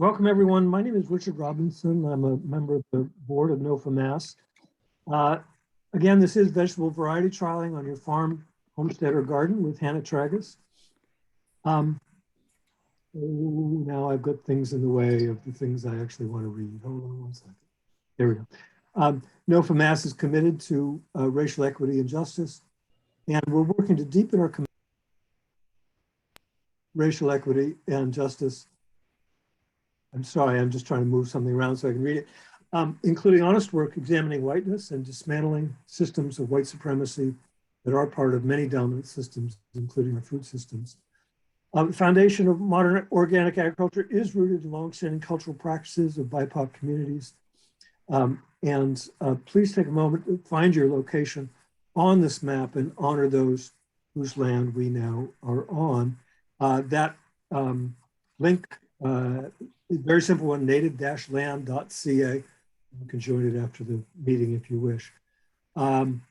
Welcome, everyone. My name is Richard Robinson. I'm a member of the board of NOFA Mass. Again, this is vegetable variety trialing on your farm, homestead, or garden with Hannah Traggis. Now I've got things in the way of the things I actually want to read. Hold on one second. There we go. NOFA Mass is committed to racial equity and justice, and we're working to deepen our commitment to racial equity and justice. I'm sorry, I'm just trying to move something around so I can read it. Including honest work examining whiteness and dismantling systems of white supremacy that are part of many dominant systems, including our food systems. The foundation of modern organic agriculture is rooted in longstanding cultural practices of BIPOC communities. Please take a moment to find your location on this map and honor those whose land we now are on. That link is a very simple one, native-land.ca. You can join it after the meeting if you wish. Good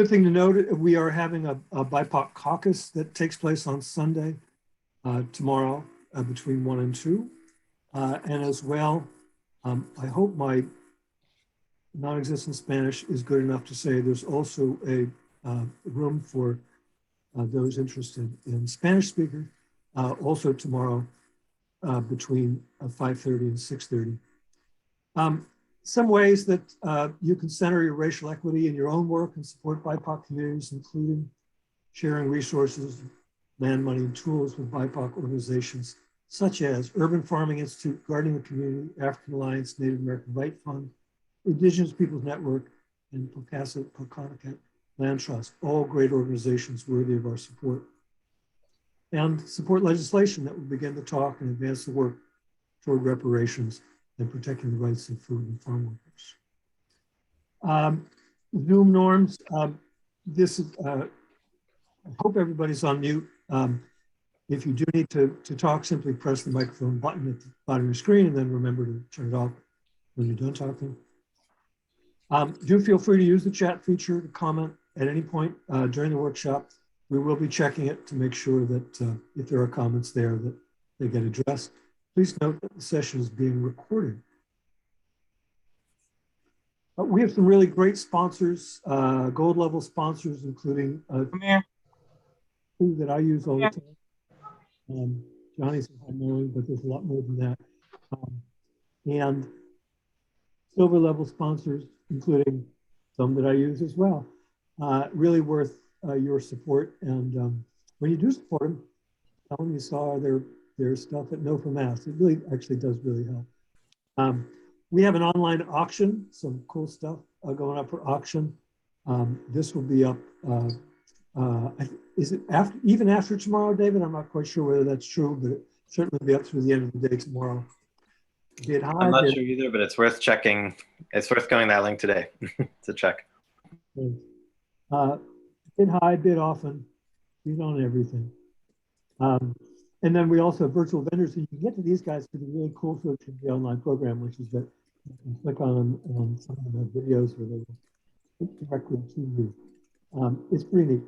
thing to note, we are having a BIPOC caucus that takes place on Sunday, tomorrow, between 1 and 2. And as well, I hope my non-existent Spanish is good enough to say there's also a room for those interested in Spanish speakers, also tomorrow between 5:30 and 6:30. Some ways that you can center your racial equity in your own work and support BIPOC communities, including sharing resources, land, money, and tools with BIPOC organizations, such as Urban Farming Institute, Gardening Community, African Alliance, Native American Right Fund, Indigenous Peoples Network, and Pocahontas Land Trust, all great organizations worthy of our support. And support legislation that will begin to talk and advance the work toward reparations and protecting the rights of food and farm workers. Zoom norms, I hope everybody's on mute. If you do need to talk, simply press the microphone button at the bottom of your screen and then remember to turn it off when you're done talking. Do feel free to use the chat feature to comment at any point during the workshop. We will be checking it to make sure that if there are comments there that they get addressed. Please note that the session is being recorded. We have some really great sponsors, gold level sponsors, including two that I use all the time. Johnny says I'm knowing, but there's a lot more than that. And silver level sponsors, including some that I use as well. Really worth your support. And when you do support them, tell them you saw their stuff at NOFA Mass. It really actually does really help. We have an online auction, some cool stuff going up for auction. This will be up, is it even after tomorrow, David? I'm not quite sure whether that's true, but it certainly will be up through the end of the day tomorrow. I'm not sure either, but it's worth checking. It's worth going that link today to check. Bid high, bid often, bid on everything. And then we also have virtual vendors, so you can get to these guys through the really cool feature of the online program, which is that you can click on them and some of them have videos where they will click directly to you. It's pretty neat.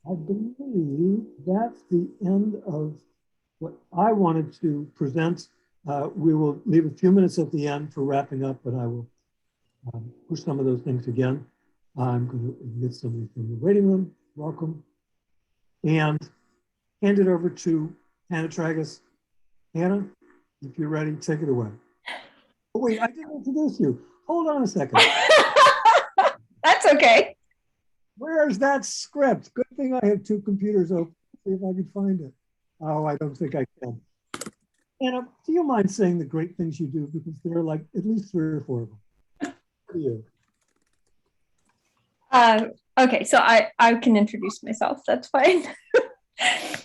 I believe that's the end of what I wanted to present. We will leave a few minutes at the end for wrapping up, but I will push some of those things again. I'm going to admit somebody from the waiting room. Welcome. And hand it over to Hannah Traggis. Hannah, if you're ready, take it away. Oh, wait, I didn't introduce you. Hold on a second. That's okay. Where's that script? Good thing I have two computers open. See if I can find it. Oh, I don't think I can. Hannah, do you mind saying the great things you do? Because there are like at least 3 or 4 of them. For you. Okay, so I can introduce myself. That's fine.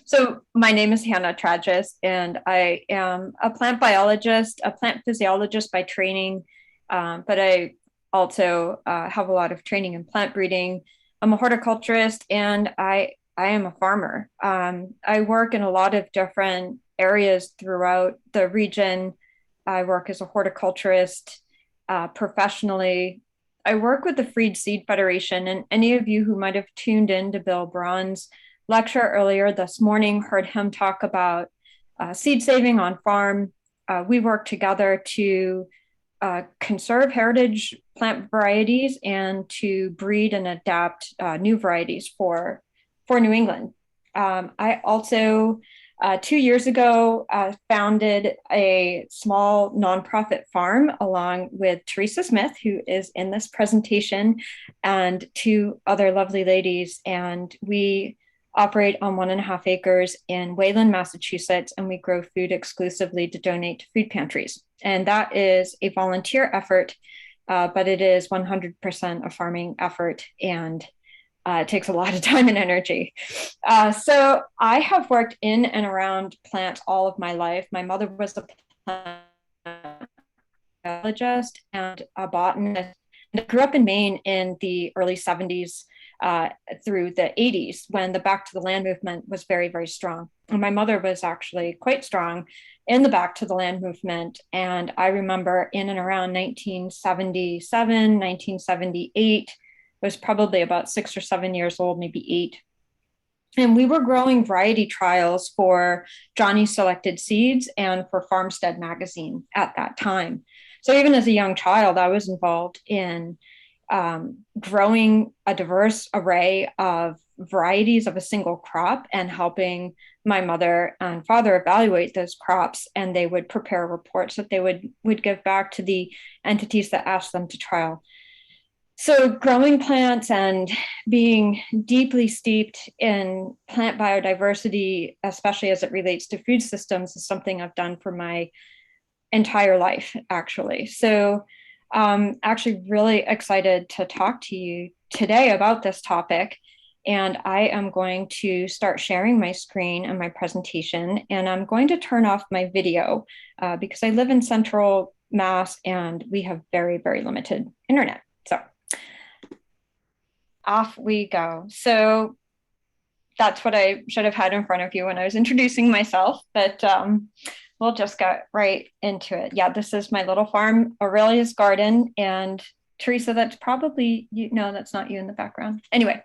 So my name is Hannah Traggis, and I am a plant biologist, a plant physiologist by training, but I also have a lot of training in plant breeding. I'm a horticulturist, and I am a farmer. I work in a lot of different areas throughout the region. I work as a horticulturist professionally. I work with the Freed Seed Federation, and any of you who might have tuned in to Bill Braun's lecture earlier this morning heard him talk about seed saving on farm. We work together to conserve heritage plant varieties and to breed and adapt new varieties for New England. I also 2 years ago, founded a small nonprofit farm along with Teresa Smith, who is in this presentation, and 2 other lovely ladies. And we operate on 1.5 acres in Wayland, Massachusetts, and we grow food exclusively to donate to food pantries. And that is a volunteer effort, but it is 100% a farming effort, and it takes a lot of time and energy. So I have worked in and around plants all of my life. My mother was a plant biologist and a botanist. I grew up in Maine in the early 70s through the 80s, when the Back to the Land movement was very, very strong. And my mother was actually quite strong in the Back to the Land movement. And I remember in and around 1977, 1978, was probably about 6 or 7 years old, maybe 8. And we were growing variety trials for Johnny Selected Seeds and for Farmstead magazine at that time. So even as a young child, I was involved in growing a diverse array of varieties of a single crop and helping my mother and father evaluate those crops. And they would prepare reports that they would give back to the entities that asked them to trial. So growing plants and being deeply steeped in plant biodiversity, especially as it relates to food systems, is something I've done for my entire life, actually. So actually really excited to talk to you today about this topic. And I am going to start sharing my screen and my presentation, and I'm going to turn off my video because I live in Central Mass and we have very, very limited internet. So off we go. So that's what I should have had in front of you when I was introducing myself, but we'll just get right into it. Yeah, this is my little farm, Aurelia's garden. And Teresa, that's probably you. No, that's not you in the background. Anyway.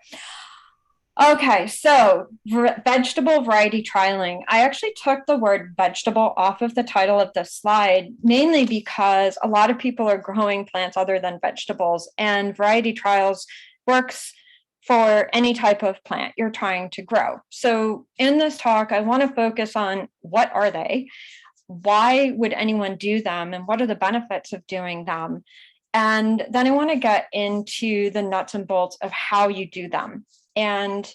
Okay, so vegetable variety trialing. I actually took the word vegetable off of the title of this slide, mainly because a lot of people are growing plants other than vegetables, and variety trials works for any type of plant you're trying to grow. So in this talk, I want to focus on what are they, why would anyone do them, and what are the benefits of doing them? And then I want to get into the nuts and bolts of how you do them. And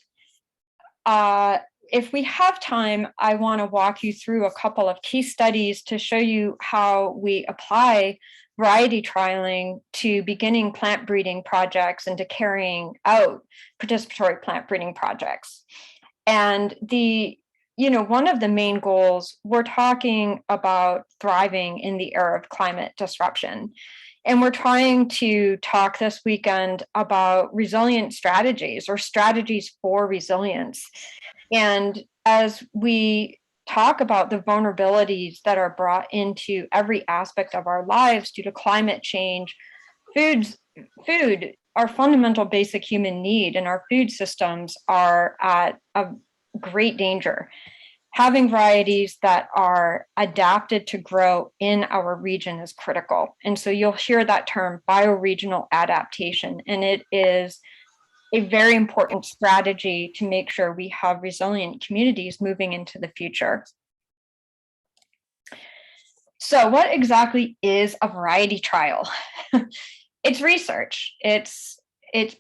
if we have time, I want to walk you through a couple of case studies to show you how we apply variety trialing to beginning plant breeding projects and to carrying out participatory plant breeding projects. And one of the main goals, we're talking about thriving in the era of climate disruption. And we're trying to talk this weekend about resilient strategies or strategies for resilience. And as we talk about the vulnerabilities that are brought into every aspect of our lives due to climate change, food, our fundamental basic human need, and our food systems are at a great danger. Having varieties that are adapted to grow in our region is critical. And so you'll hear that term bioregional adaptation, and it is a very important strategy to make sure we have resilient communities moving into the future. So what exactly is a variety trial? It's research. It's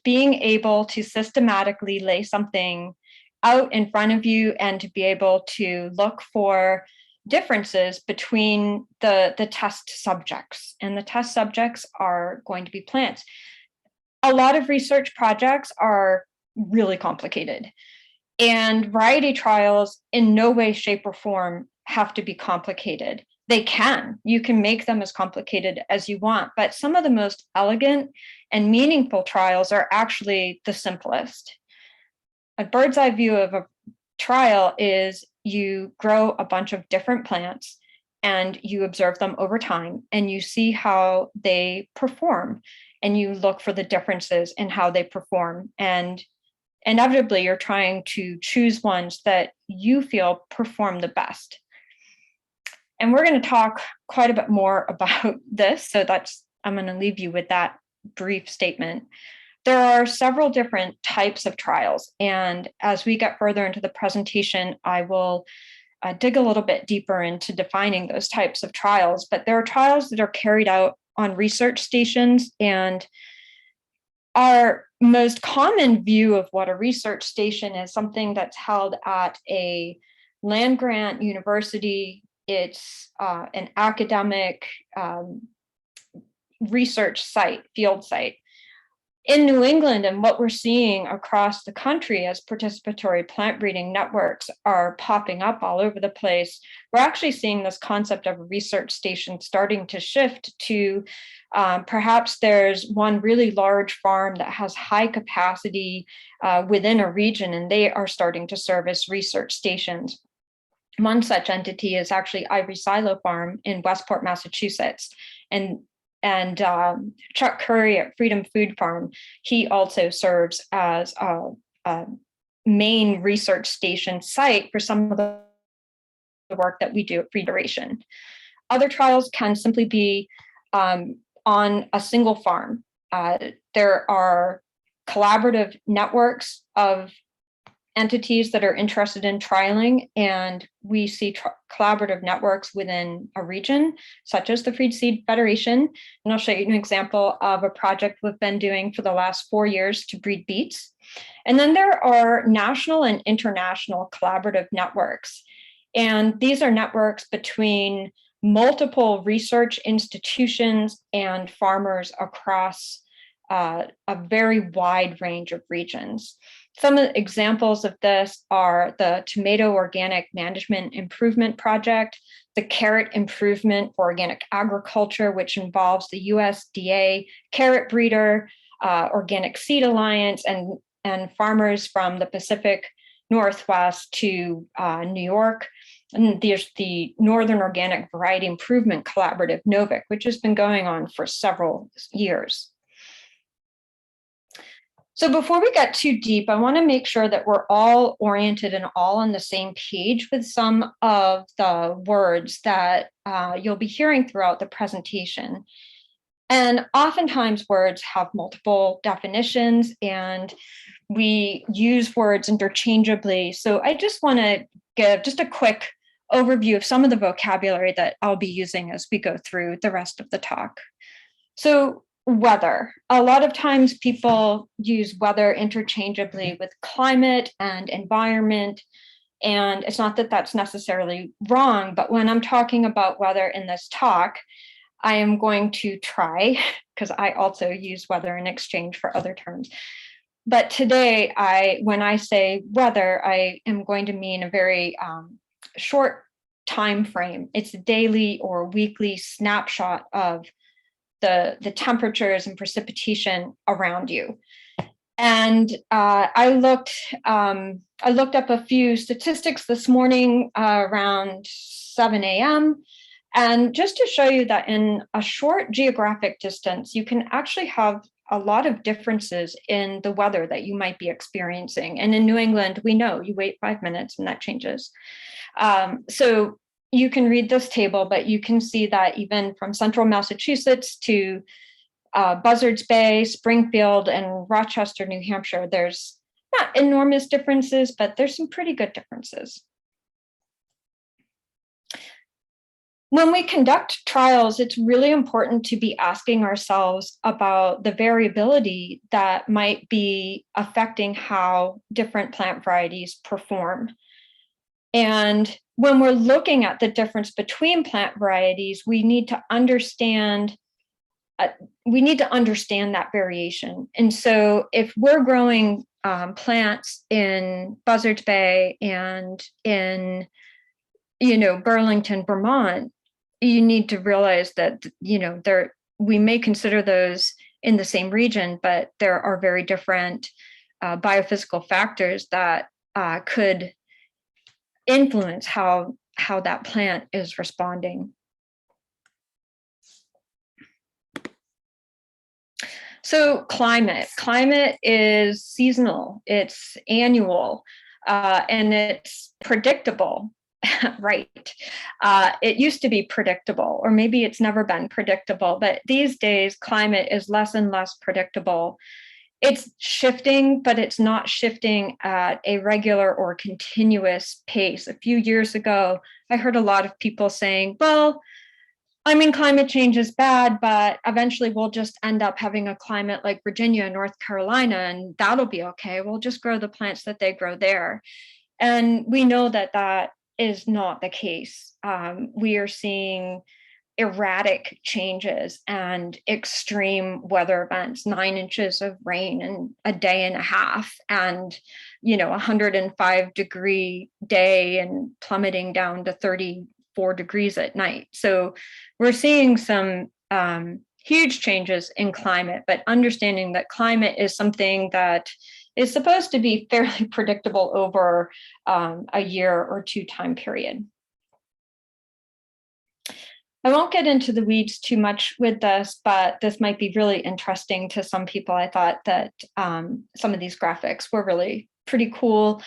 being able to systematically lay something out in front of you and to be able to look for differences between the test subjects. And the test subjects are going to be plants. A lot of research projects are really complicated, and variety trials in no way, shape, or form have to be complicated. They can. You can make them as complicated as you want, but some of the most elegant and meaningful trials are actually the simplest. A bird's eye view of a trial is you grow a bunch of different plants and you observe them over time and you see how they perform and you look for the differences in how they perform. And inevitably, you're trying to choose ones that you feel perform the best. And we're going to talk quite a bit more about this. So I'm going to leave you with that brief statement. There are several different types of trials. And as we get further into the presentation, I will dig a little bit deeper into defining those types of trials. But there are trials that are carried out on research stations, and our most common view of what a research station is something that's held at a land-grant university. It's an academic research site, field site. In New England, and what we're seeing across the country as participatory plant breeding networks are popping up all over the place, we're actually seeing this concept of a research station starting to shift to perhaps there's one really large farm that has high capacity within a region, and they are starting to service research stations. One such entity is actually Ivory Silo Farm in Westport, Massachusetts. And Chuck Curry at Freedom Food Farm, he also serves as a main research station site for some of the work that we do at Federation. Other trials can simply be on a single farm. There are collaborative networks of entities that are interested in trialing, and we see collaborative networks within a region, such as the Freed Seed Federation. And I'll show you an example of a project we've been doing for the last 4 years to breed beets. And then there are national and international collaborative networks. And these are networks between multiple research institutions and farmers across a very wide range of regions. Some of the examples of this are the Tomato Organic Management Improvement Project, the Carrot Improvement for Organic Agriculture, which involves the USDA carrot breeder, Organic Seed Alliance, and farmers from the Pacific Northwest to New York. And there's the Northern Organic Variety Improvement Collaborative, NOVIC, which has been going on for several years. So before we get too deep, I want to make sure that we're all oriented and all on the same page with some of the words that you'll be hearing throughout the presentation. And oftentimes words have multiple definitions and we use words interchangeably. So I just want to give just a quick overview of some of the vocabulary that I'll be using as we go through the rest of the talk. So weather. A lot of times people use weather interchangeably with climate and environment. And it's not that that's necessarily wrong, but when I'm talking about weather in this talk, I am going to try, because I also use weather in exchange for other terms. But today, when I say weather, I am going to mean a very short time frame. It's a daily or weekly snapshot of the temperatures and precipitation around you. And I looked up a few statistics this morning around 7 a.m. And just to show you that in a short geographic distance, you can actually have a lot of differences in the weather that you might be experiencing. And in New England, we know you wait 5 minutes and that changes. So you can read this table, but you can see that even from central Massachusetts to Buzzards Bay, Springfield, and Rochester, New Hampshire, there's not enormous differences, but there's some pretty good differences. When we conduct trials, it's really important to be asking ourselves about the variability that might be affecting how different plant varieties perform. And when we're looking at the difference between plant varieties, we need to understand that variation. And so if we're growing plants in Buzzards Bay and in, Burlington, Vermont, you need to realize that, we may consider those in the same region, but there are very different biophysical factors that could influence how that plant is responding. So climate is seasonal, it's annual, and it's predictable. right. It used to be predictable, or maybe it's never been predictable, but these days climate is less and less predictable. It's shifting, but it's not shifting at a regular or continuous pace. A few years ago, I heard a lot of people saying, well, I mean, climate change is bad, but eventually we'll just end up having a climate like Virginia and North Carolina, and that'll be okay. We'll just grow the plants that they grow there. And we know that that is not the case. We are seeing erratic changes and extreme weather events, 9 inches of rain in a day and a half, and 105-degree day and plummeting down to 34 degrees at night. So we're seeing some huge changes in climate, but understanding that climate is something that is supposed to be fairly predictable over a year or two time period. I won't get into the weeds too much with this, but this might be really interesting to some people. I thought that some of these graphics were really pretty cool.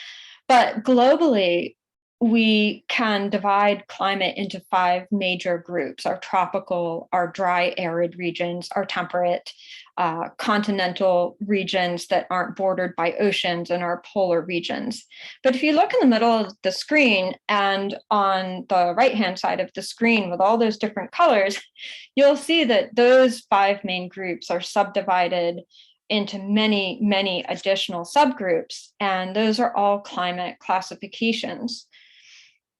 But globally, we can divide climate into 5 major groups: our tropical, our dry, arid regions, our temperate, continental regions that aren't bordered by oceans, and our polar regions. But if you look in the middle of the screen and on the right-hand side of the screen with all those different colors, you'll see that those 5 main groups are subdivided into many, many additional subgroups, and those are all climate classifications.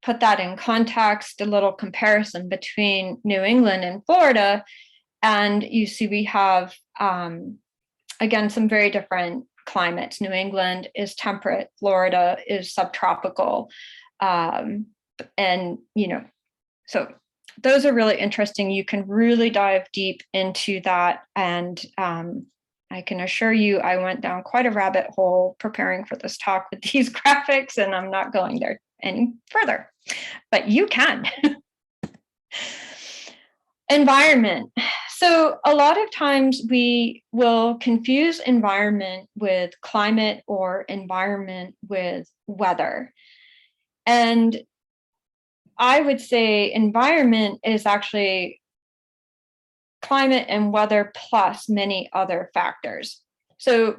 Put that in context, a little comparison between New England and Florida, and you see we have, again, some very different climates. New England is temperate, Florida is subtropical, and so those are really interesting. You can really dive deep into that, and I can assure you I went down quite a rabbit hole preparing for this talk with these graphics, and I'm not going there any further, but you can. Environment. So a lot of times we will confuse environment with climate or environment with weather. And I would say environment is actually climate and weather plus many other factors. So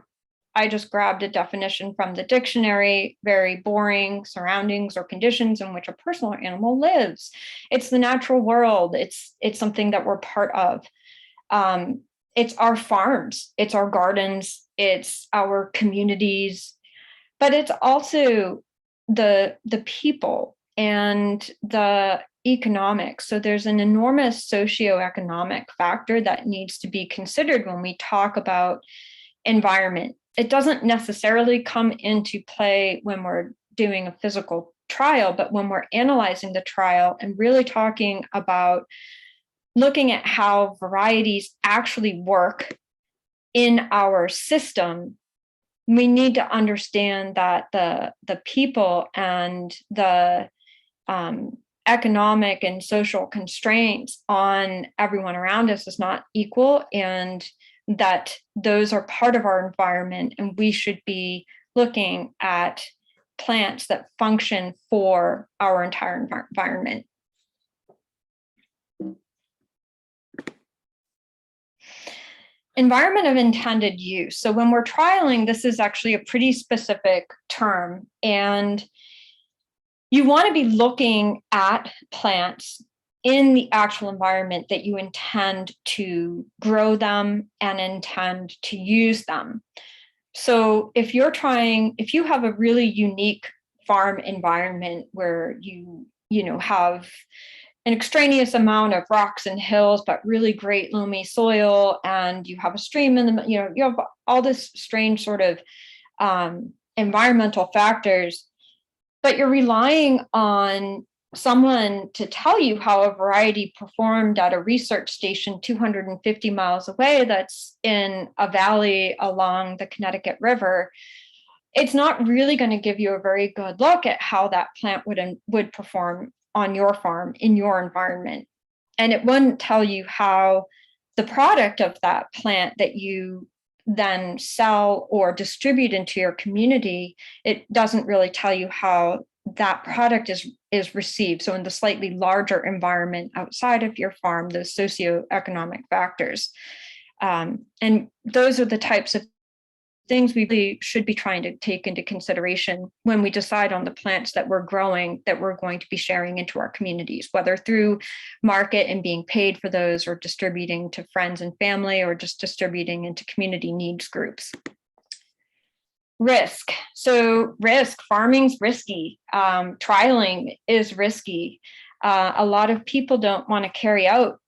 I just grabbed a definition from the dictionary: very boring surroundings or conditions in which a person or animal lives. It's the natural world. It's something that we're part of. It's our farms, it's our gardens, it's our communities, but it's also the people and the economics. So there's an enormous socioeconomic factor that needs to be considered when we talk about environment. It doesn't necessarily come into play when we're doing a physical trial, but when we're analyzing the trial and really talking about looking at how varieties actually work in our system, we need to understand that the people and the economic and social constraints on everyone around us is not equal, and that those are part of our environment, and we should be looking at plants that function for our entire environment. Environment of intended use. So when we're trialing, this is actually a pretty specific term, and you want to be looking at plants in the actual environment that you intend to grow them and intend to use them. So if you have a really unique farm environment where you have an extraneous amount of rocks and hills, but really great loamy soil, and you have a stream in the, you have all this strange sort of environmental factors, but you're relying on someone to tell you how a variety performed at a research station 250 miles away that's in a valley along the Connecticut River, it's not really going to give you a very good look at how that plant would perform on your farm in your environment. And it wouldn't tell you how the product of that plant that you then sell or distribute into your community, it doesn't really tell you how that product is received. So in the slightly larger environment outside of your farm, those socioeconomic factors. And those are the types of things we really should be trying to take into consideration when we decide on the plants that we're growing, that we're going to be sharing into our communities, whether through market and being paid for those, or distributing to friends and family, or just distributing into community needs groups. Risk. So farming's risky. Trialing is risky. A lot of people don't want to carry out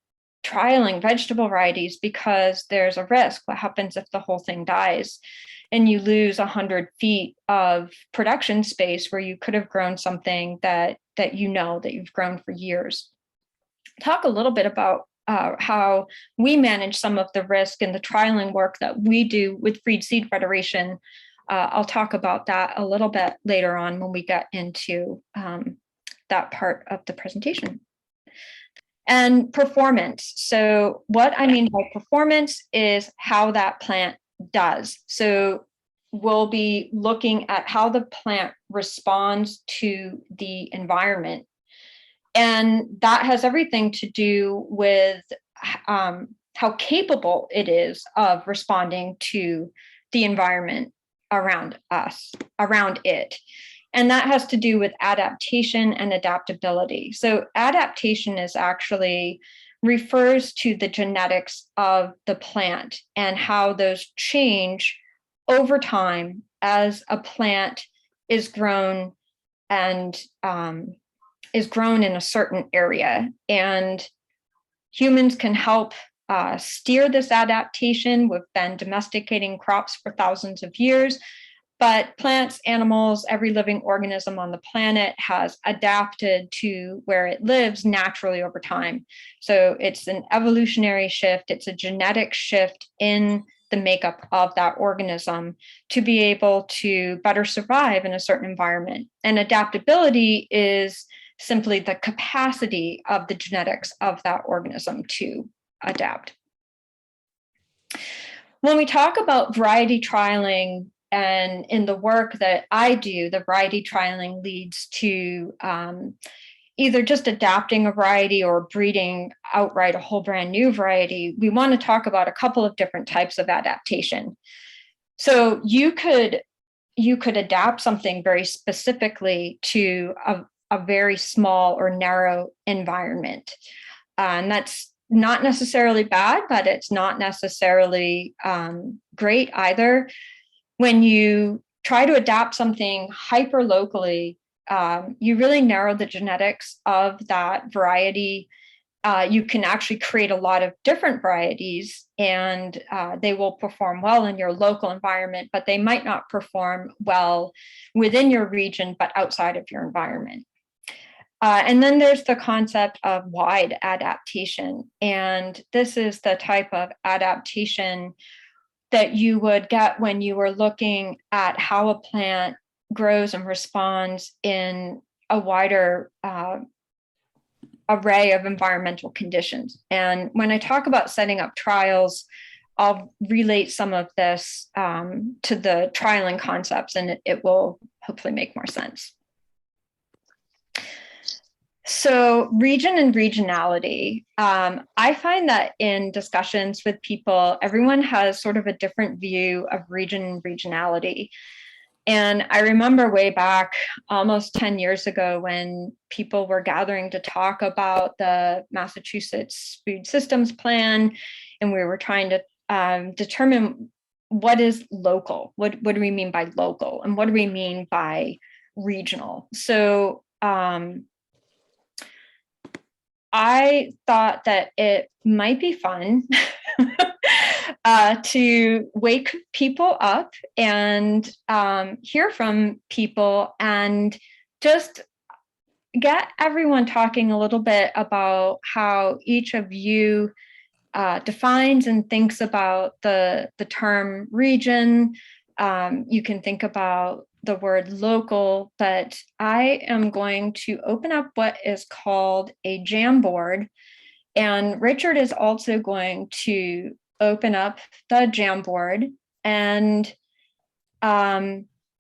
trialing vegetable varieties because there's a risk. What happens if the whole thing dies and you lose 100 feet of production space where you could have grown something that you've grown for years? Talk a little bit about how we manage some of the risk in the trialing work that we do with Freed Seed Federation. I'll talk about that a little bit later on when we get into that part of the presentation. And performance. So what I mean by performance is how that plant does. So we'll be looking at how the plant responds to the environment. And that has everything to do with how capable it is of responding to the environment around it. And that has to do with adaptation and adaptability. So adaptation is actually refers to the genetics of the plant and how those change over time as a plant is grown and is grown in a certain area. And humans can help steer this adaptation. We've been domesticating crops for thousands of years. But plants, animals, every living organism on the planet has adapted to where it lives naturally over time. So it's an evolutionary shift. It's a genetic shift in the makeup of that organism to be able to better survive in a certain environment. And adaptability is simply the capacity of the genetics of that organism to adapt. When we talk about variety trialing, and in the work that I do, the variety trialing leads to either just adapting a variety or breeding outright a whole brand new variety. We want to talk about a couple of different types of adaptation. So you could adapt something very specifically to a very small or narrow environment. And that's not necessarily bad, but it's not necessarily great either. When you try to adapt something hyper locally, you really narrow the genetics of that variety. You can actually create a lot of different varieties, and they will perform well in your local environment, but they might not perform well within your region, but outside of your environment. And then there's the concept of wide adaptation. And this is the type of adaptation that you would get when you were looking at how a plant grows and responds in a wider array of environmental conditions. And when I talk about setting up trials, I'll relate some of this to the trialing concepts, and it will hopefully make more sense. So region and regionality, I find that in discussions with people, everyone has sort of a different view of region and regionality. And I remember way back almost 10 years ago when people were gathering to talk about the Massachusetts Food Systems Plan, and we were trying to determine what is local, what do we mean by local, and what do we mean by regional. So I thought that it might be fun to wake people up and hear from people and just get everyone talking a little bit about how each of you defines and thinks about the term region. You can think about the word local, but I am going to open up what is called a Jamboard. And Richard is also going to open up the Jamboard. And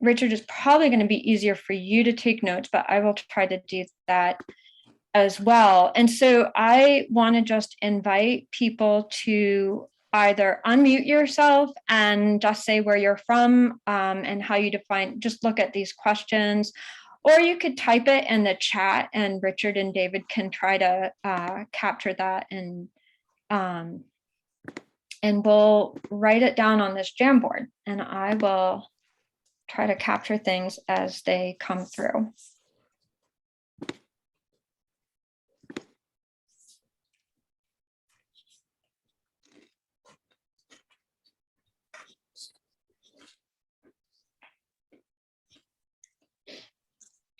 Richard, is probably going to be easier for you to take notes, but I will try to do that as well. And so I want to just invite people to either unmute yourself and just say where you're from and how you define, just look at these questions, or you could type it in the chat and Richard and David can try to capture that and we'll write it down on this Jamboard and I will try to capture things as they come through.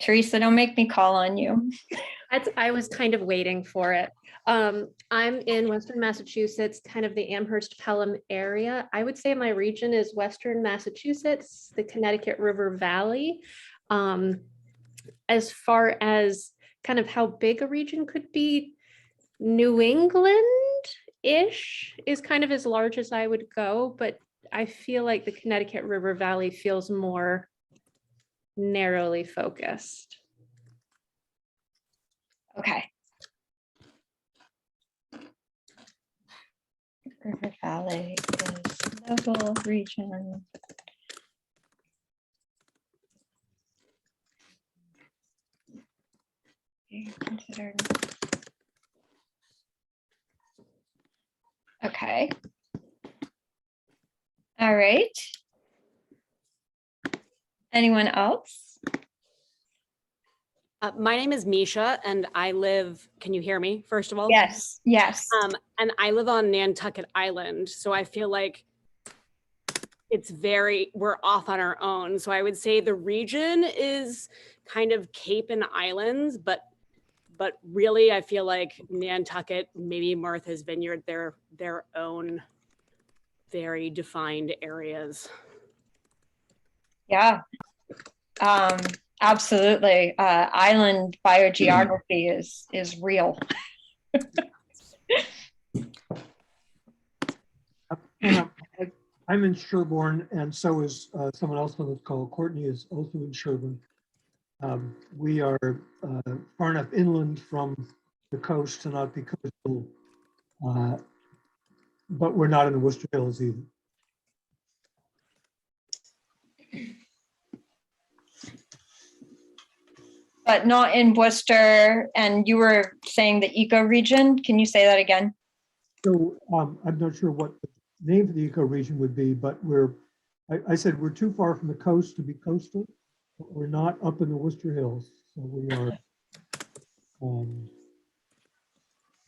Teresa, don't make me call on you. I was kind of waiting for it. I'm in Western Massachusetts, kind of the Amherst Pelham area. I would say my region is Western Massachusetts, the Connecticut River Valley. As far as kind of how big a region could be, New England-ish is kind of as large as I would go, but I feel like the Connecticut River Valley feels more narrowly focused. Okay. River Valley is local region. Considered. Okay. All right. Anyone else? My name is Misha and I live, can you hear me first of all? Yes, yes. And I live on Nantucket Island. So I feel like we're off on our own. So I would say the region is kind of Cape and Islands, but really I feel like Nantucket, maybe Martha's Vineyard, they're their own very defined areas. Yeah. Absolutely. Island biogeography is real. I'm in Sherborne, and so is someone else on this call. Courtney is also in Sherborne. We are far enough inland from the coast to not be coastal, but we're not in the Worcester Hills either. But not in Worcester, and you were saying the ecoregion. Can you say that again? So I'm not sure what the name for the ecoregion would be, but I said we're too far from the coast to be coastal, but we're not up in the Worcester Hills. So we are,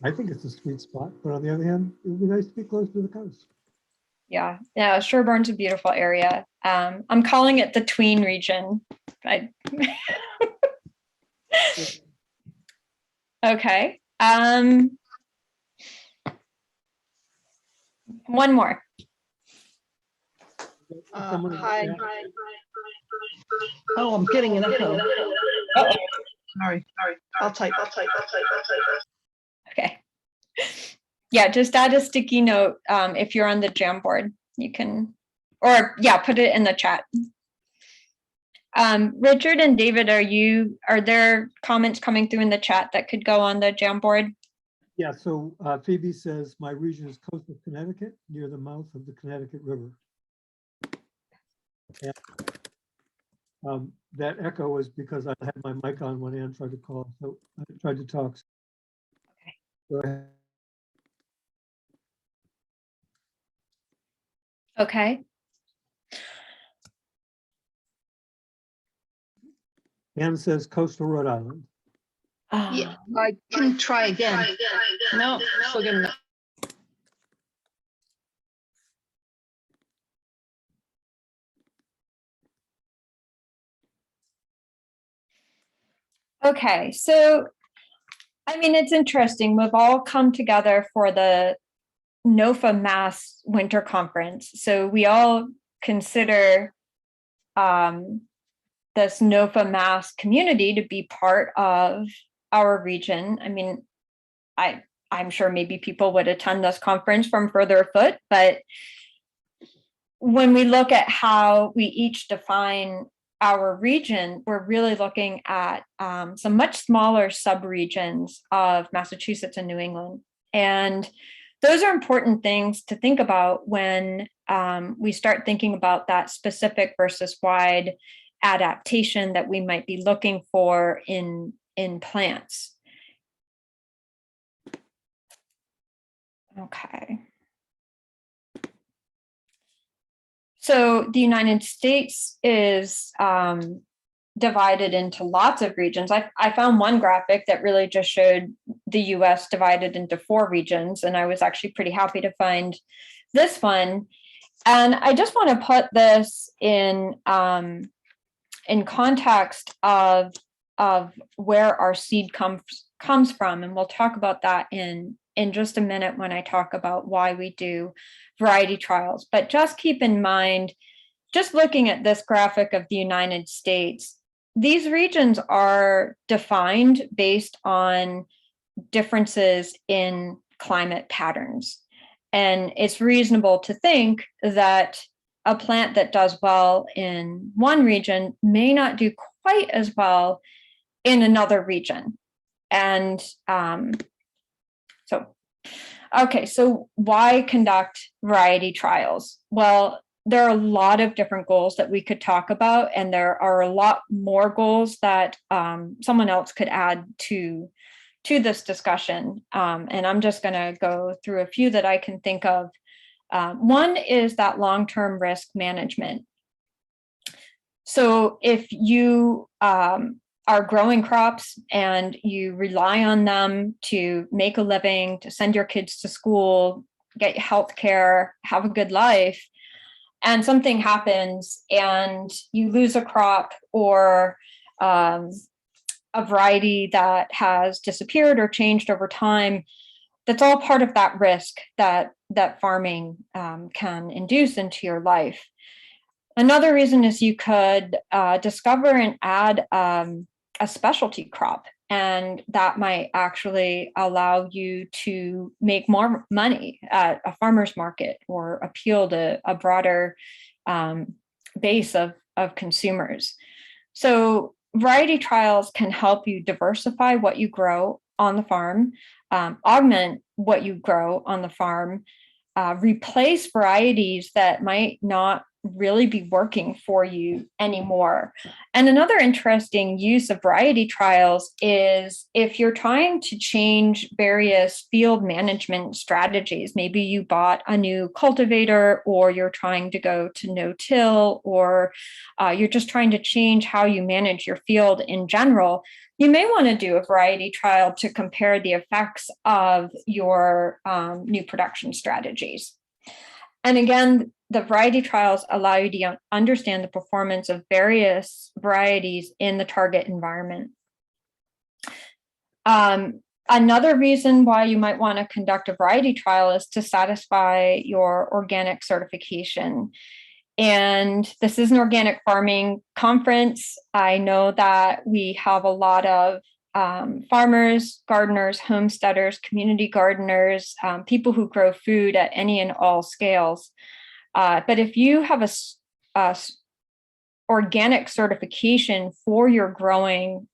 I think it's a sweet spot, but on the other hand, it would be nice to be close to the coast. Yeah, Sherborne's a beautiful area. I'm calling it the tween region. Okay. One more. Hi. Oh, I'm getting an echo. Sorry. I'll type. Okay. Yeah, just add a sticky note if you're on the Jamboard. You can, or yeah, put it in the chat. Richard and David, are there comments coming through in the chat that could go on the Jamboard? Yeah, so Phoebe says, my region is coastal Connecticut, near the mouth of the Connecticut River. And, that echo was because I had my mic on when Ann tried to call, so I tried to talk. Okay. Go ahead. Okay. Ann says coastal Rhode Island. Yeah, I can try again. No, still getting it. Okay, so I mean, it's interesting. We've all come together for the NOFA Mass Winter Conference. So we all consider this NOFA Mass community to be part of our region. I mean, I'm sure maybe people would attend this conference from further afoot, but when we look at how we each define our region, we're really looking at some much smaller subregions of Massachusetts and New England. And those are important things to think about when we start thinking about that specific versus wide adaptation that we might be looking for in plants. Okay. So the United States is divided into lots of regions. I found one graphic that really just showed the US divided into 4 regions, and I was actually pretty happy to find this one. And I just want to put this in context of where our seed comes from, and we'll talk about that in just a minute when I talk about why we do variety trials. But just keep in mind, just looking at this graphic of the United States, these regions are defined based on differences in climate patterns. And it's reasonable to think that a plant that does well in one region may not do quite as well in another region. And so why conduct variety trials? Well, there are a lot of different goals that we could talk about, and there are a lot more goals that someone else could add to this discussion. And I'm just going to go through a few that I can think of. One is that long-term risk management. So if you are growing crops and you rely on them to make a living, to send your kids to school, get health care, have a good life, and something happens and you lose a crop or a variety that has disappeared or changed over time, that's all part of that risk that farming can induce into your life. Another reason is you could discover and add a specialty crop, and that might actually allow you to make more money at a farmer's market or appeal to a broader base of consumers. So variety trials can help you diversify what you grow on the farm, augment what you grow on the farm, replace varieties that might not really be working for you anymore. And another interesting use of variety trials is if you're trying to change various field management strategies. Maybe you bought a new cultivator, or you're trying to go to no-till, or you're just trying to change how you manage your field in general. You may want to do a variety trial to compare the effects of your new production strategies. And again, the variety trials allow you to understand the performance of various varieties in the target environment. Another reason why you might want to conduct a variety trial is to satisfy your organic certification. And this is an organic farming conference. I know that we have a lot of farmers, gardeners, homesteaders, community gardeners, people who grow food at any and all scales. But if you have a organic certification for your growing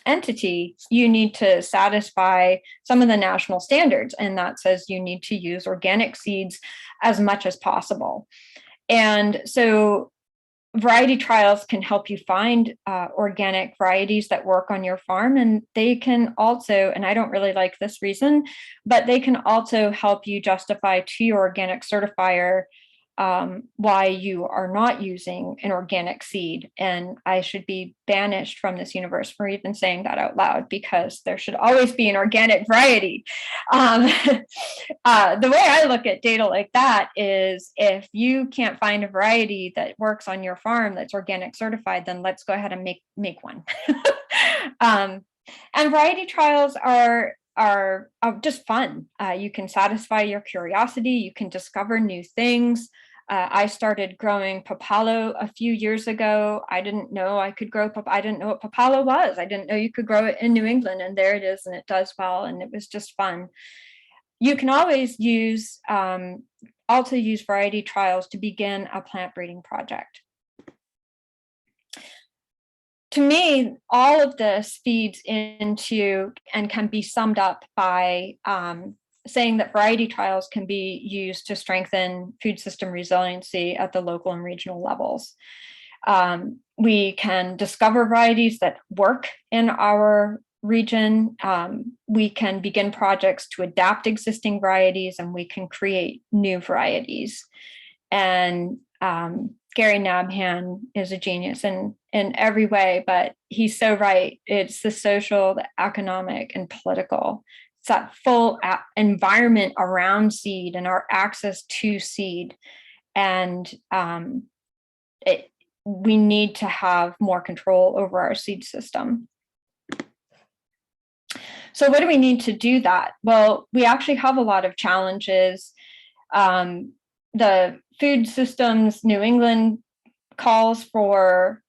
entity, you need to satisfy some of the national standards, and that says you need to use organic seeds as much as possible. And so variety trials can help you find organic varieties that work on your farm, and they can also, and I don't really like this reason, but they can also help you justify to your organic certifier why you are not using an organic seed. And I should be banished from this universe for even saying that out loud, because there should always be an organic variety. The way I look at data like that is, if you can't find a variety that works on your farm that's organic certified, then let's go ahead and make one. And variety trials are just fun. You can satisfy your curiosity. You can discover new things. I started growing papalo a few years ago. I didn't know I could grow I didn't know what papalo was. I didn't know you could grow it in New England, and there it is, and it does well, and it was just fun. You can always use variety trials to begin a plant breeding project. to me, all of this feeds into and can be summed up by saying that variety trials can be used to strengthen food system resiliency at the local and regional levels. We can discover varieties that work in our region. We can begin projects to adapt existing varieties, and we can create new varieties. And Gary Nabhan is a genius in every way, but he's so right. It's the social, the economic, and political. It's that full environment around seed and our access to seed. And we need to have more control over our seed system. So what do we need to do that? Well, we actually have a lot of challenges. The Food Systems New England calls for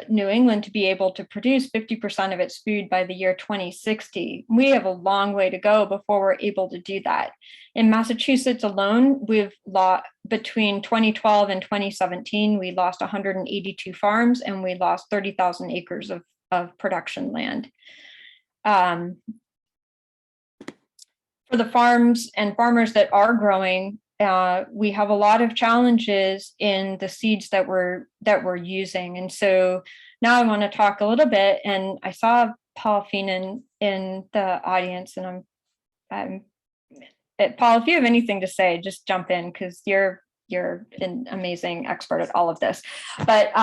New England to be able to produce 50% of its food by the year 2060. We have a long way to go before we're able to do that. In Massachusetts alone, we've lost, between 2012 and 2017, we lost 182 farms and we lost 30,000 acres of production land. For the farms and farmers that are growing, we have a lot of challenges in the seeds that we're using. And so now I want to talk a little bit, and I saw Paul Feenan in the audience, and Paul, if you have anything to say, just jump in, because you're an amazing expert at all of this. But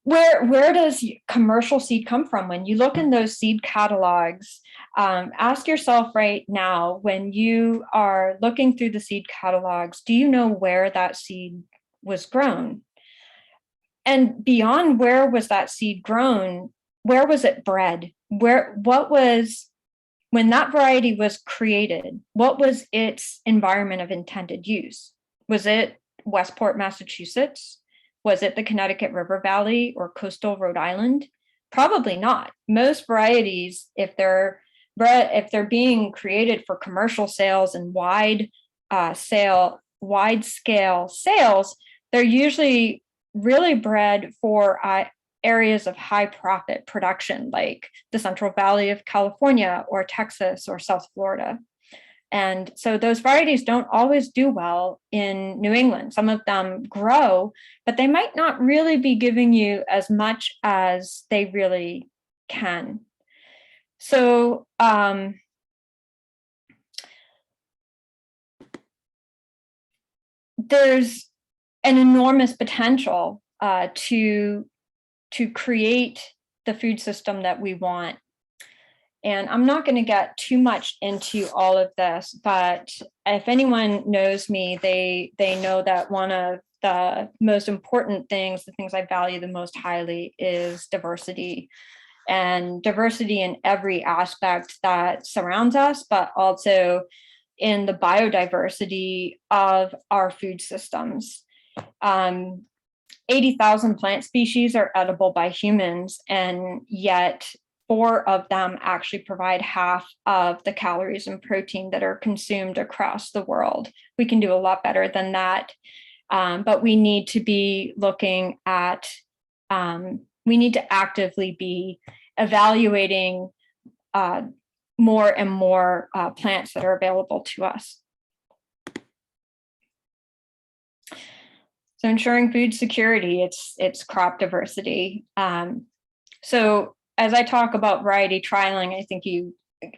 where does commercial seed come from? When you look in those seed catalogs, ask yourself right now, when you are looking through the seed catalogs, do you know where that seed was grown? And beyond where was that seed grown, where was it bred? When that variety was created, what was its environment of intended use? Was it Westport, Massachusetts? Was it the Connecticut River Valley or coastal Rhode Island? Probably not. Most varieties, if they're being created for commercial sales and wide scale sales, they're usually really bred for areas of high profit production, like the Central Valley of California or Texas or South Florida. And so those varieties don't always do well in New England. Some of them grow, but they might not really be giving you as much as they really can. So there's an enormous potential to create the food system that we want. And I'm not going to get too much into all of this, but if anyone knows me, they know that one of the most important things, the things I value the most highly, is diversity. And diversity in every aspect that surrounds us, but also in the biodiversity of our food systems. 80,000 plant species are edible by humans, and yet 4 of them actually provide half of the calories and protein that are consumed across the world. We can do a lot better than that, but we need to be looking at, we need to actively be evaluating more and more plants that are available to us. So ensuring food security, it's crop diversity. So as I talk about variety trialing, I think you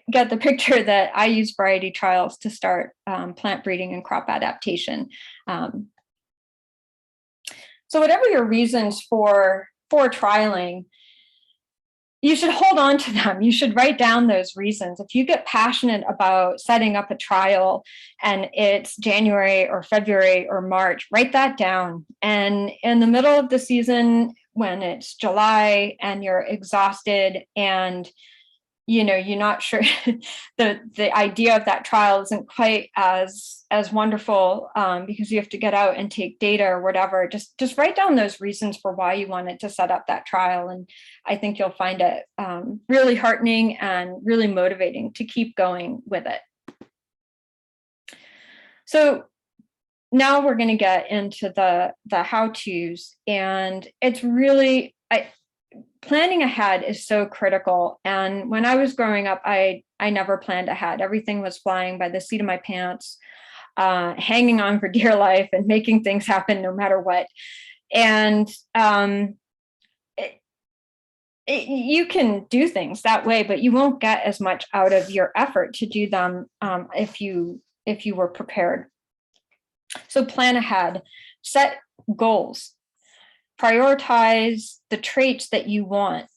get the picture that I use variety trials to start plant breeding and crop adaptation. So whatever your reasons for trialing, you should hold on to them. You should write down those reasons. If you get passionate about setting up a trial and it's January or February or March, write that down. And in the middle of the season, when it's July and you're exhausted and you're not sure, the idea of that trial isn't quite as wonderful because you have to get out and take data or whatever. Just write down those reasons for why you wanted to set up that trial, and I think you'll find it really heartening and really motivating to keep going with it. So now we're going to get into the how-tos, and it's really planning ahead is so critical. And when I was growing up, I never planned ahead. Everything was flying by the seat of my pants, hanging on for dear life and making things happen no matter what. And you can do things that way, but you won't get as much out of your effort to do them if you were prepared. So plan ahead, set goals, prioritize the traits that you want,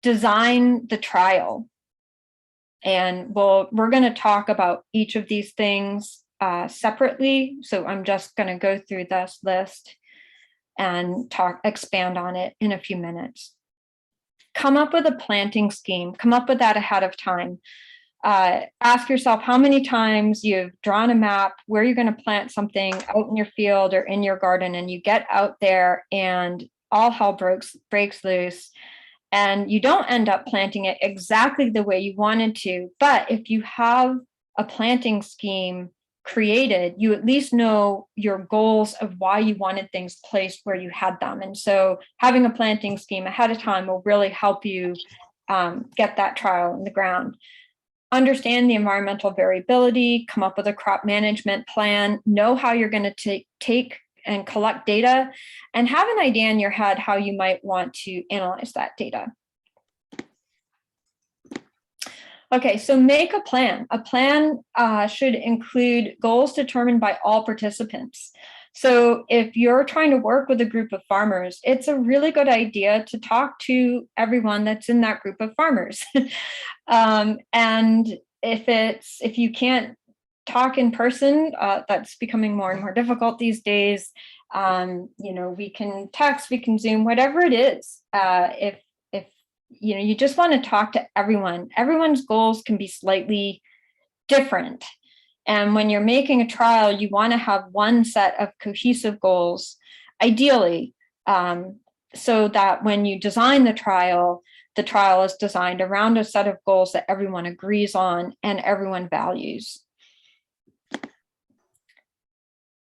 design the trial. And we're going to talk about each of these things separately. So I'm just going to go through this list and expand on it in a few minutes. Come up with a planting scheme, come up with that ahead of time. Ask yourself how many times you've drawn a map where you're going to plant something out in your field or in your garden, and you get out there and all hell breaks loose, and you don't end up planting it exactly the way you wanted to. But if you have a planting scheme created, you at least know your goals of why you wanted things placed where you had them. And so having a planting scheme ahead of time will really help you get that trial in the ground. Understand the environmental variability, come up with a crop management plan, know how you're going to take and collect data, and have an idea in your head how you might want to analyze that data. Okay, so make a plan. A plan should include goals determined by all participants. So if you're trying to work with a group of farmers, it's a really good idea to talk to everyone that's in that group of farmers. And if you can't talk in person, that's becoming more and more difficult these days. We can text, we can Zoom, whatever it is. If you just want to talk to everyone. Everyone's goals can be slightly different. And when you're making a trial, you want to have one set of cohesive goals, ideally, so that when you design the trial is designed around a set of goals that everyone agrees on and everyone values.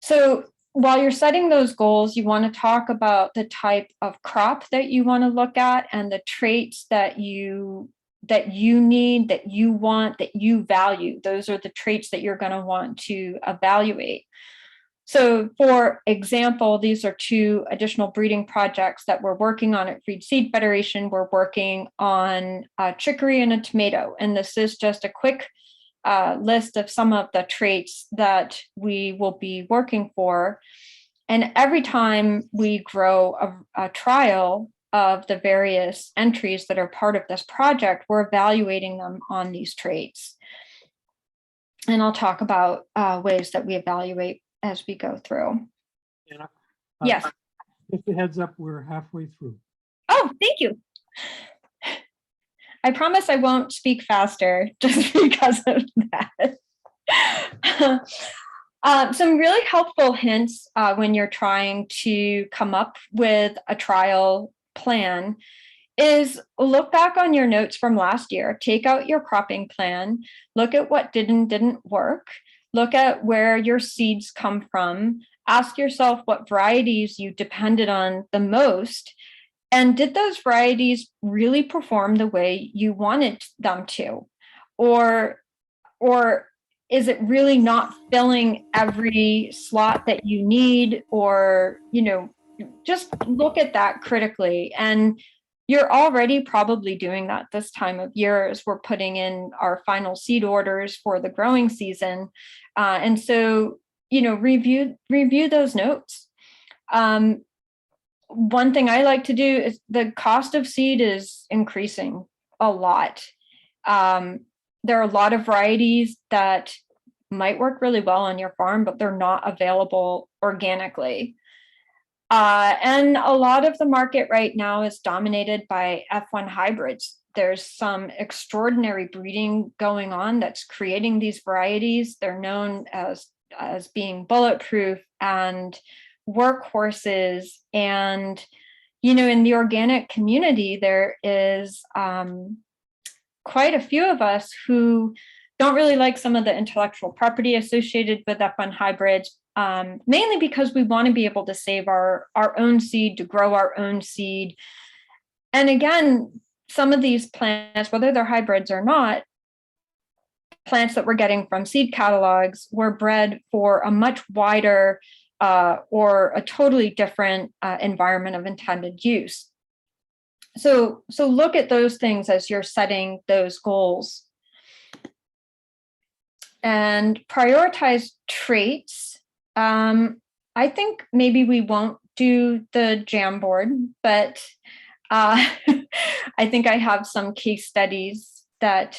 So while you're setting those goals, you want to talk about the type of crop that you want to look at and the traits that you need, that you want, that you value. Those are the traits that you're going to want to evaluate. So for example, these are 2 additional breeding projects that we're working on at Freed Seed Federation. We're working on a chicory and a tomato. And this is just a quick list of some of the traits that we will be working for. And every time we grow a trial of the various entries that are part of this project, we're evaluating them on these traits. And I'll talk about ways that we evaluate as we go through. Yes. Just a heads up, we're halfway through. Oh, thank you. I promise I won't speak faster just because of that. Some really helpful hints when you're trying to come up with a trial plan is look back on your notes from last year, take out your cropping plan, look at what did and didn't work, look at where your seeds come from, ask yourself what varieties you depended on the most, and did those varieties really perform the way you wanted them to? Or is it really not filling every slot that you need? Or, just look at that critically. And you're already probably doing that this time of year as we're putting in our final seed orders for the growing season. And so, review those notes. One thing I like to do is the cost of seed is increasing a lot. There are a lot of varieties that might work really well on your farm, but they're not available organically. And a lot of the market right now is dominated by F1 hybrids. There's some extraordinary breeding going on that's creating these varieties. They're known as being bulletproof and workhorses. And, in the organic community, there is quite a few of us who don't really like some of the intellectual property associated with F1 hybrids, mainly because we want to be able to save our own seed, to grow our own seed. And again, some of these plants, whether they're hybrids or not, plants that we're getting from seed catalogs were bred for a much wider or a totally different environment of intended use. So look at those things as you're setting those goals. And prioritize traits. I think maybe we won't do the Jamboard, but I think I have some case studies that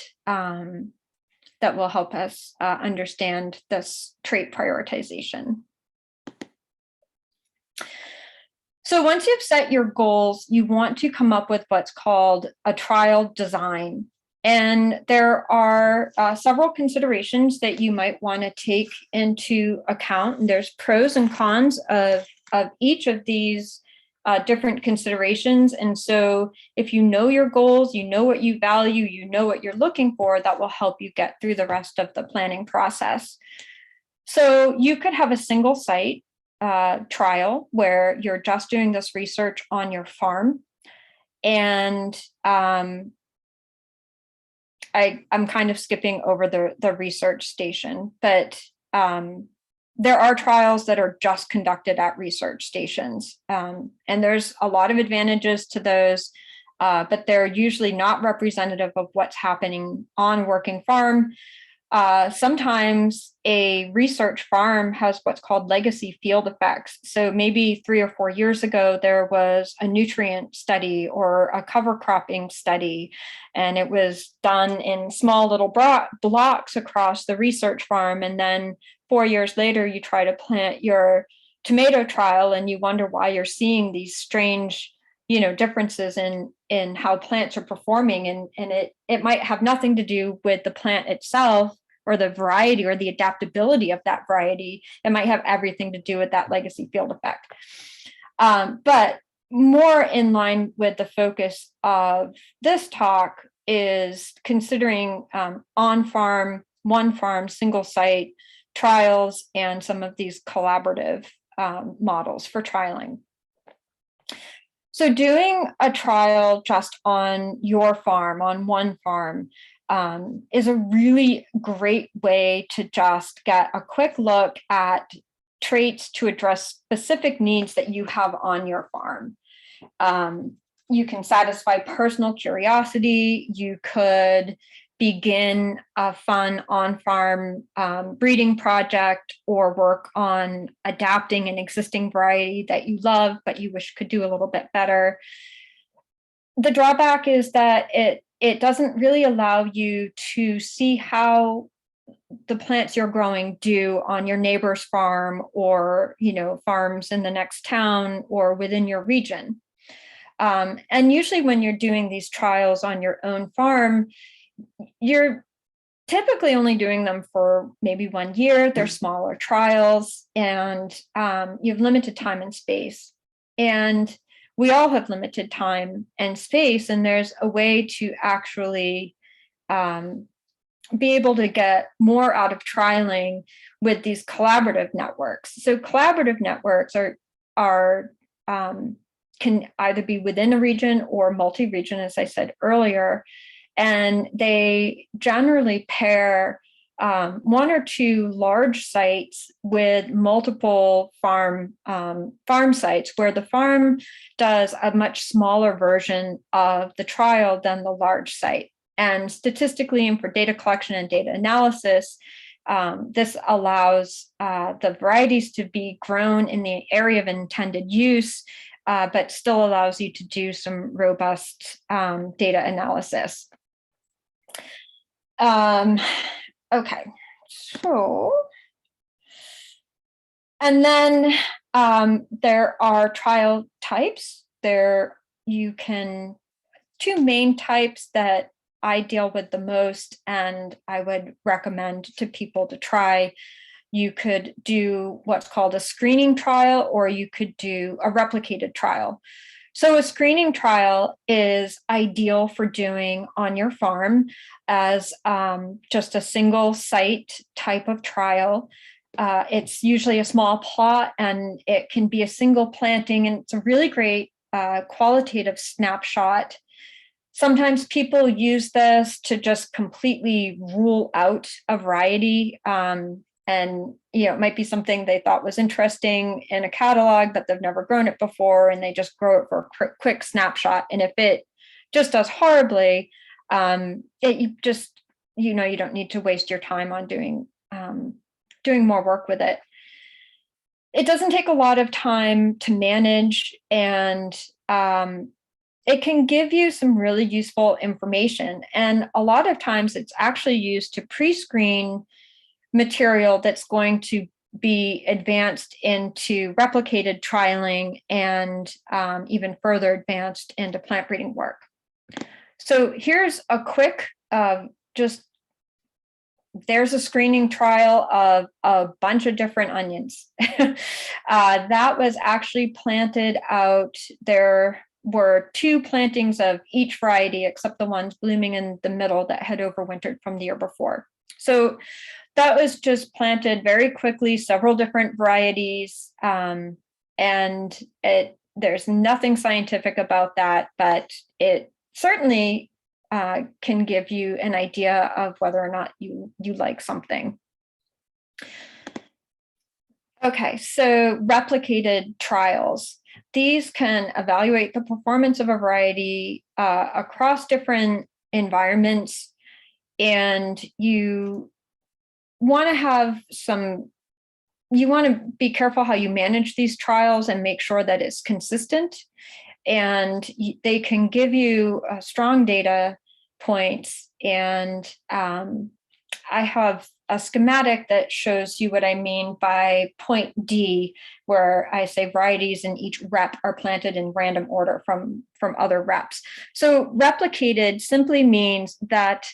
that will help us understand this trait prioritization. So once you've set your goals, you want to come up with what's called a trial design. And there are several considerations that you might want to take into account. And there's pros and cons of each of these different considerations. And so if you know your goals, you know what you value, you know what you're looking for, that will help you get through the rest of the planning process. So you could have a single site trial where you're just doing this research on your farm. And I'm kind of skipping over the research station, but there are trials that are just conducted at research stations. And there's a lot of advantages to those, but they're usually not representative of what's happening on working farm. Sometimes a research farm has what's called legacy field effects. So maybe 3 or 4 years ago, there was a nutrient study or a cover cropping study, and it was done in small little blocks across the research farm. And then 4 years later, you try to plant your tomato trial and you wonder why you're seeing these strange, differences in how plants are performing. And it might have nothing to do with the plant itself or the variety or the adaptability of that variety. It might have everything to do with that legacy field effect. But more in line with the focus of this talk is considering on-farm, one-farm, single site trials and some of these collaborative models for trialing. So doing a trial just on your farm, on one farm, is a really great way to just get a quick look at traits to address specific needs that you have on your farm. You can satisfy personal curiosity. You could begin a fun on-farm breeding project or work on adapting an existing variety that you love, but you wish could do a little bit better. The drawback is that it doesn't really allow you to see how the plants you're growing do on your neighbor's farm or, farms in the next town or within your region. And usually when you're doing these trials on your own farm, you're typically only doing them for maybe 1 year. They're smaller trials and you have limited time and space. And we all have limited time and space, and there's a way to actually be able to get more out of trialing with these collaborative networks. So collaborative networks are can either be within a region or multi-region, as I said earlier, and they generally pair 1 or 2 large sites with multiple farm sites where the farm does a much smaller version of the trial than the large site. And statistically and for data collection and data analysis, this allows the varieties to be grown in the area of intended use, but still allows you to do some robust data analysis. Okay, so, and then there are trial types. You can, 2 main types that I deal with the most and I would recommend to people to try. You could do what's called a screening trial, or you could do a replicated trial. So a screening trial is ideal for doing on your farm as just a single site type of trial. It's usually a small plot and it can be a single planting, and it's a really great qualitative snapshot. Sometimes people use this to just completely rule out a variety. And it might be something they thought was interesting in a catalog, but they've never grown it before, and they just grow it for a quick snapshot. And if it just does horribly, you don't need to waste your time on doing more work with it. It doesn't take a lot of time to manage, and it can give you some really useful information. And a lot of times it's actually used to pre-screen material that's going to be advanced into replicated trialing and even further advanced into plant breeding work. So here's a quick, there's a screening trial of a bunch of different onions. That was actually planted out. There were 2 plantings of each variety, except the ones blooming in the middle that had overwintered from the year before. So that was just planted very quickly, several different varieties. And there's nothing scientific about that, but it certainly can give you an idea of whether or not you like something. Okay, so replicated trials. These can evaluate the performance of a variety across different environments, and you want to be careful how you manage these trials and make sure that it's consistent. And they can give you strong data points. And I have a schematic that shows you what I mean by point D, where I say varieties in each rep are planted in random order from other reps. So replicated simply means that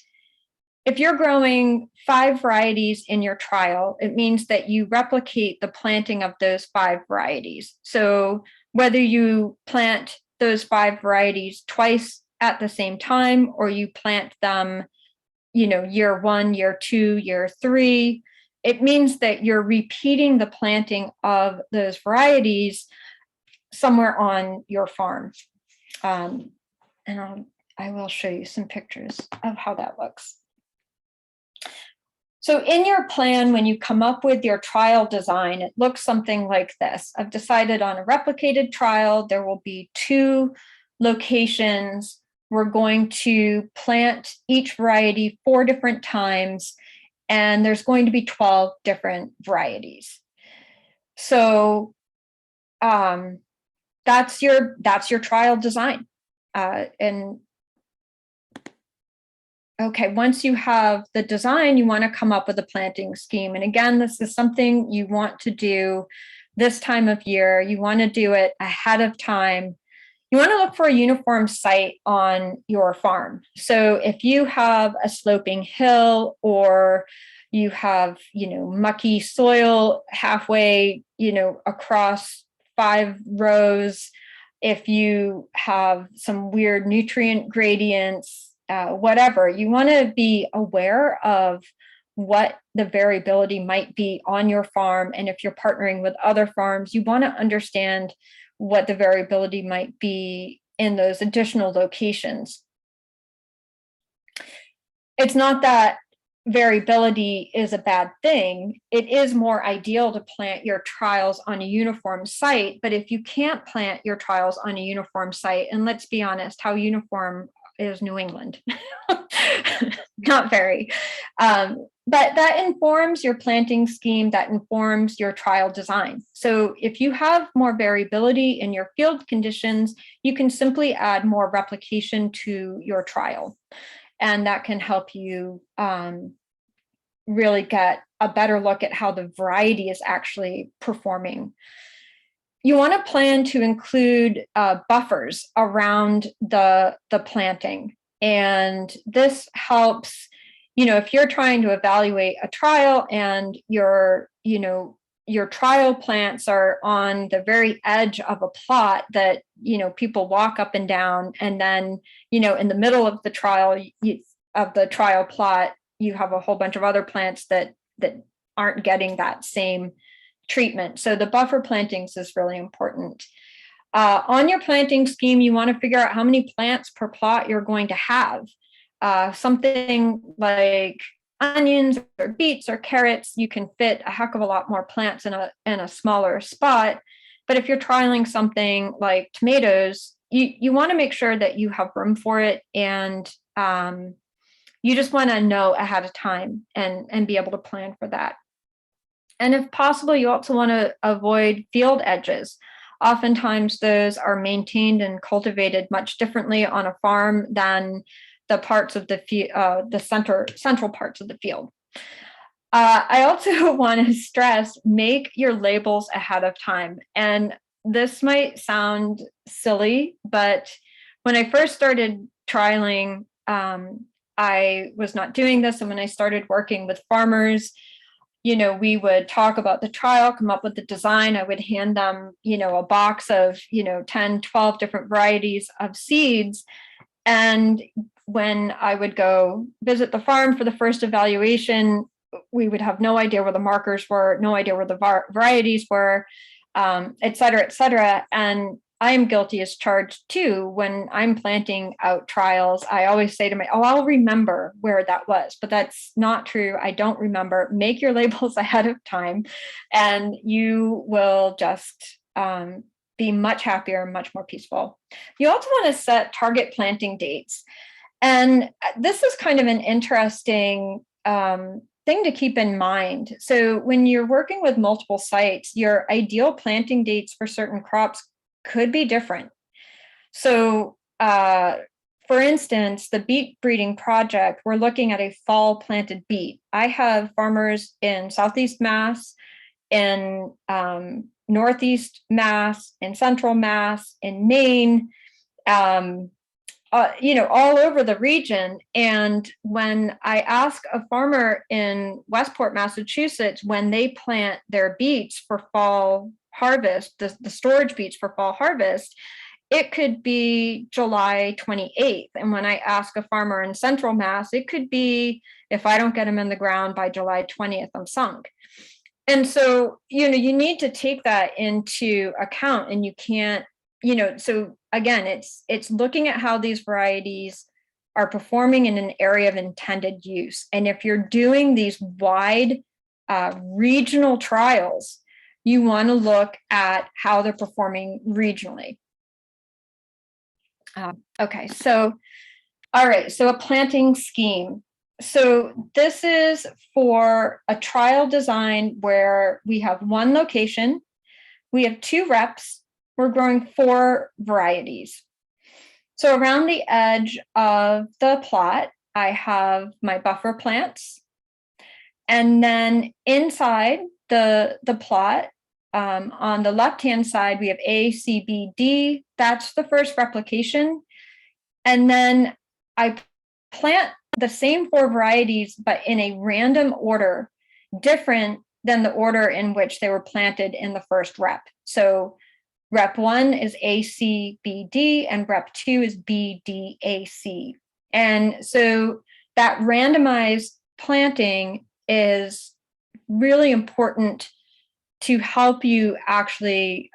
if you're growing 5 varieties in your trial, it means that you replicate the planting of those 5 varieties. So whether you plant those 5 varieties twice at the same time, or you plant them, year 1, year 2, year 3, it means that you're repeating the planting of those varieties somewhere on your farm. And I will show you some pictures of how that looks. So in your plan, when you come up with your trial design, it looks something like this. I've decided on a replicated trial. There will be 2 locations. We're going to plant each variety 4 different times, and there's going to be 12 different varieties. So that's your trial design. Okay, once you have the design, you want to come up with a planting scheme. And again, this is something you want to do this time of year. You want to do it ahead of time. You want to look for a uniform site on your farm. So if you have a sloping hill, or you have, mucky soil halfway, across 5 rows, if you have some weird nutrient gradients, whatever, you want to be aware of what the variability might be on your farm. And if you're partnering with other farms, you want to understand what the variability might be in those additional locations. It's not that variability is a bad thing. It is more ideal to plant your trials on a uniform site. But if you can't plant your trials on a uniform site, and let's be honest, how uniform is New England? Not very. But that informs your planting scheme, that informs your trial design. So if you have more variability in your field conditions, you can simply add more replication to your trial. And that can help you really get a better look at how the variety is actually performing. You want to plan to include buffers around the planting. And this helps, if you're trying to evaluate a trial and your trial plants are on the very edge of a plot that, people walk up and down, and then, in the middle of the trial plot, you have a whole bunch of other plants that aren't getting that same treatment. So the buffer plantings is really important. On your planting scheme, you want to figure out how many plants per plot you're going to have. Something like onions or beets or carrots, you can fit a heck of a lot more plants in a smaller spot. But if you're trialing something like tomatoes, you want to make sure that you have room for it, and you just want to know ahead of time and be able to plan for that. And if possible, you also want to avoid field edges. Oftentimes, those are maintained and cultivated much differently on a farm than the parts of the central parts of the field. I also want to stress, make your labels ahead of time. And this might sound silly, but when I first started trialing, I was not doing this. And when I started working with farmers, we would talk about the trial, come up with the design. I would hand them, a box of, 10, 12 different varieties of seeds. And when I would go visit the farm for the first evaluation, we would have no idea where the markers were, no idea where the varieties were, et cetera, et cetera. And I am guilty as charged too. When I'm planting out trials, I always say to myself, I'll remember where that was, but that's not true. I don't remember. Make your labels ahead of time, and you will just be much happier, much more peaceful. You also want to set target planting dates. And this is kind of an interesting thing to keep in mind. So when you're working with multiple sites, your ideal planting dates for certain crops could be different. So for instance, the beet breeding project, we're looking at a fall planted beet. I have farmers in Southeast Mass, in Northeast Mass, in Central Mass, in Maine, all over the region. And when I ask a farmer in Westport, Massachusetts, when they plant their beets for fall harvest, the storage beets for fall harvest, it could be July 28th. And when I ask a farmer in Central Mass, it could be, if I don't get them in the ground by July 20th, I'm sunk. And so, you need to take that into account, and you can't, so again, it's looking at how these varieties are performing in an area of intended use. And if you're doing these wide regional trials, you want to look at how they're performing regionally. Okay, so, all right, so a planting scheme. So this is for a trial design where we have one location, we have 2 reps, we're growing 4 varieties. So around the edge of the plot, I have my buffer plants. And then inside the plot, on the left-hand side, we have A, C, B, D. That's the first replication. And then I plant the same 4 varieties, but in a random order, different than the order in which they were planted in the first rep. So rep 1 is A, C, B, D, and rep 2 is B, D, A, C. And so that randomized planting is really important to help you actually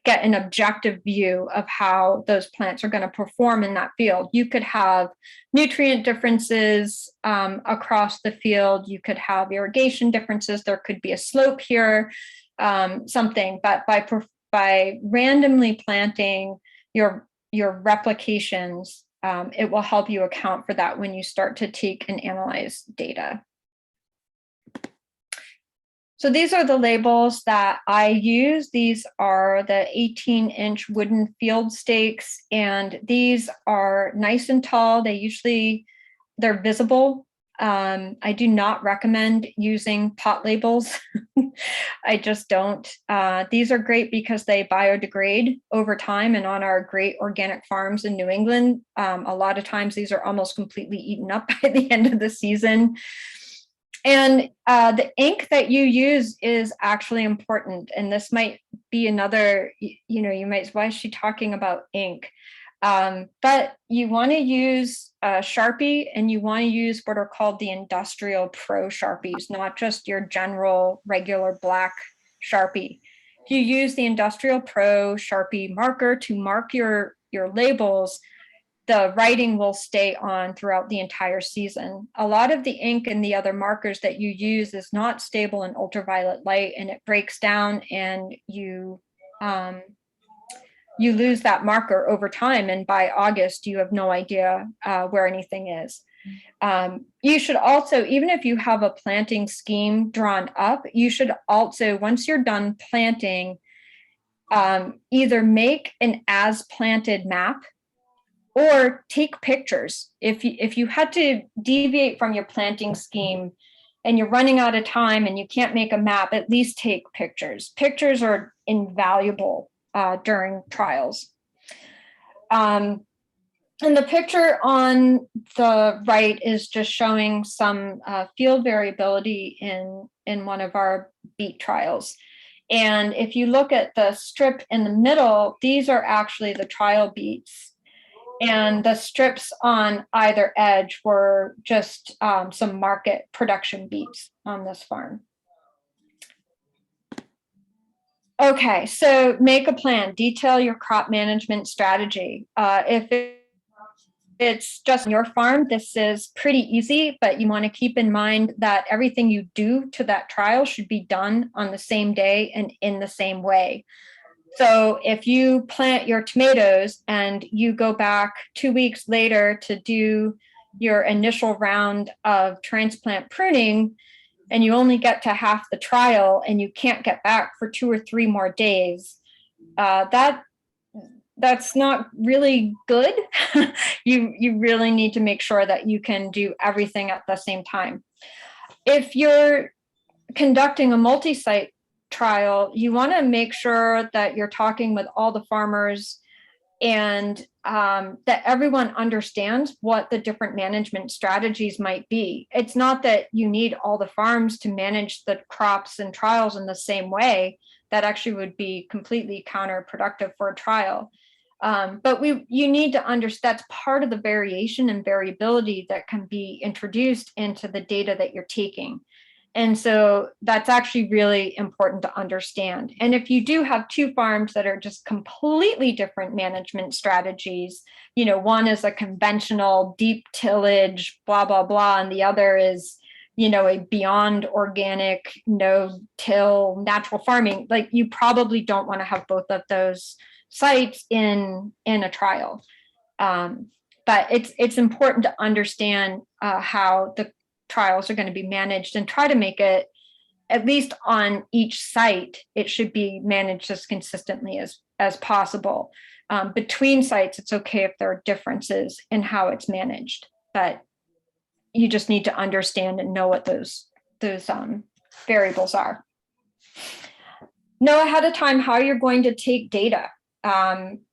get an objective view of how those plants are going to perform in that field. You could have nutrient differences across the field. You could have irrigation differences. There could be a slope here, something. But by randomly planting your replications, it will help you account for that when you start to take and analyze data. So these are the labels that I use. These are the 18-inch wooden field stakes, and these are nice and tall. They're visible. I do not recommend using pot labels. I just don't. These are great because they biodegrade over time, and on our great organic farms in New England, a lot of times these are almost completely eaten up by the end of the season. And the ink that you use is actually important. And this might be another, you might, why is she talking about ink? But you want to use Sharpie, and you want to use what are called the industrial pro Sharpies, not just your general regular black Sharpie. you use the Industrial Pro Sharpie marker to mark your labels, the writing will stay on throughout the entire season. A lot of the ink and the other markers that you use is not stable in ultraviolet light, and it breaks down, and you lose that marker over time. And by August, you have no idea where anything is. You should also, even if you have a planting scheme drawn up, you should also, once you're done planting, either make an as planted map or take pictures. If you had to deviate from your planting scheme and you're running out of time and you can't make a map, at least take pictures. Pictures are invaluable during trials. And the picture on the right is just showing some field variability in one of our beet trials. And if you look at the strip in the middle, these are actually the trial beets. And the strips on either edge were just some market production beets on this farm. Okay, so make a plan, detail your crop management strategy. If it's just your farm, this is pretty easy, but you want to keep in mind that everything you do to that trial should be done on the same day and in the same way. So if you plant your tomatoes and you go back 2 weeks later to do your initial round of transplant pruning, and you only get to half the trial and you can't get back for 2 or 3 more days, that's not really good. You really need to make sure that you can do everything at the same time. If you're conducting a multi-site trial, you want to make sure that you're talking with all the farmers and that everyone understands what the different management strategies might be. It's not that you need all the farms to manage the crops and trials in the same way. That actually would be completely counterproductive for a trial. But you need to understand that's part of the variation and variability that can be introduced into the data that you're taking. And so that's actually really important to understand. And if you do have 2 farms that are just completely different management strategies, you know, one is a conventional deep tillage, blah, blah, blah, and the other is, you know, a beyond organic, no till natural farming, like you probably don't want to have both of those sites in a trial. But it's important to understand how the trials are going to be managed and try to make it, at least on each site, it should be managed as consistently as possible. Between sites, it's okay if there are differences in how it's managed, but you just need to understand and know what those variables are. Know ahead of time how you're going to take data.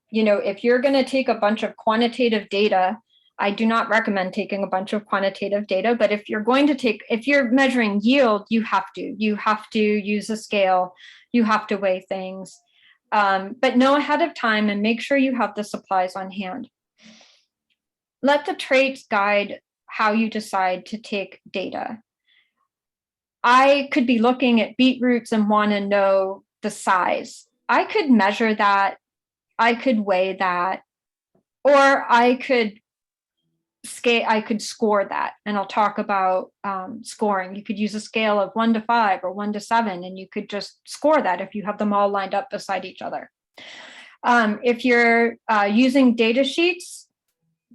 You know, if you're going to take a bunch of quantitative data, I do not recommend taking a bunch of quantitative data, but if you're measuring yield, you have to use a scale, you have to weigh things, but know ahead of time and make sure you have the supplies on hand. Let the traits guide how you decide to take data. I could be looking at beetroots and want to know the size. I could measure that, I could weigh that, or I could score that, and I'll talk about scoring. You could use a scale of 1 to 5 or 1 to 7, and you could just score that if you have them all lined up beside each other. If you're using data sheets,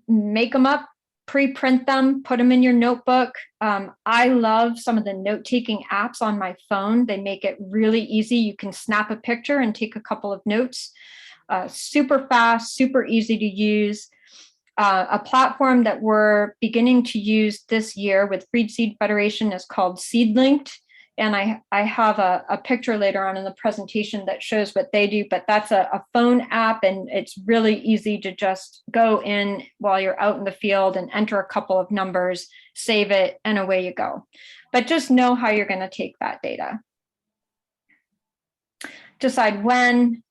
make them up, pre-print them, put them in your notebook. I love some of the note-taking apps on my phone. They make it really easy. You can snap a picture and take a couple of notes. Super fast, super easy to use. A platform that we're beginning to use this year with Freed Seed Federation is called SeedLinked. And I have a picture later on in the presentation that shows what they do, but that's a phone app, and it's really easy to just go in while you're out in the field and enter a couple of numbers, save it, and away you go. But just know how you're going to take that data. Decide when.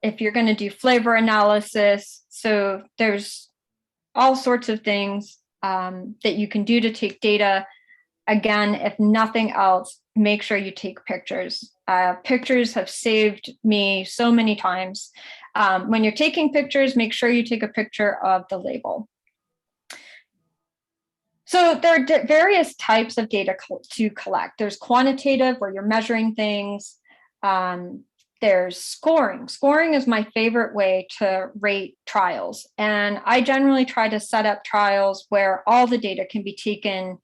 If you're going to do flavor analysis, so there's all sorts of things that you can do to take data. Again, if nothing else, make sure you take pictures. Pictures have saved me so many times. When you're taking pictures, make sure you take a picture of the label. So there are various types of data to collect. There's quantitative, where you're measuring things. There's scoring. Scoring is my favorite way to rate trials. And I generally try to set up trials where all the data can be taken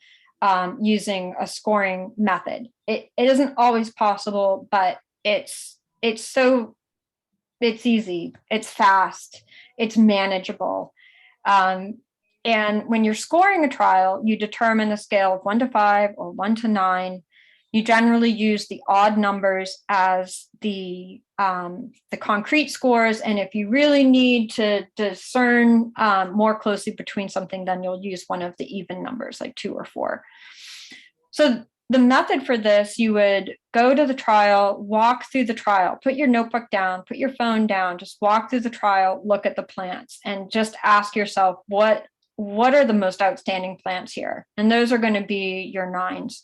using a scoring method. It isn't always possible, but it's easy, it's fast, it's manageable. And when you're scoring a trial, you determine a scale of 1 to 5 or 1 to 9. You generally use the odd numbers as the concrete scores. And if you really need to discern more closely between something, then you'll use one of the even numbers, like 2 or 4. So the method for this, you would go to the trial, walk through the trial, put your notebook down, put your phone down, just walk through the trial, look at the plants, and just ask yourself, what are the most outstanding plants here? And those are going to be your 9s.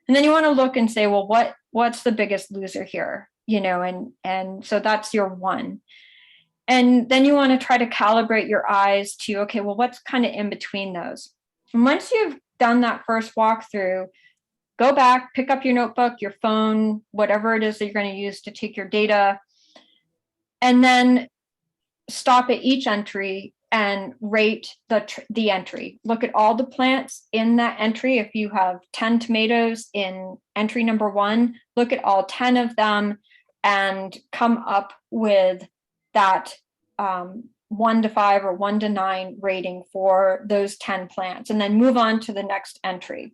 And then you want to look and say, well, what's the biggest loser here? And so that's your 1. And then you want to try to calibrate your eyes to, okay, well, what's kind of in between those? And once you've done that first walkthrough, go back, pick up your notebook, your phone, whatever it is that you're going to use to take your data, and then stop at each entry and rate the entry. Look at all the plants in that entry. If you have 10 tomatoes in entry number 1, look at all 10 of them and come up with that 1 to 5 or 1 to 9 rating for those 10 plants, and then move on to the next entry.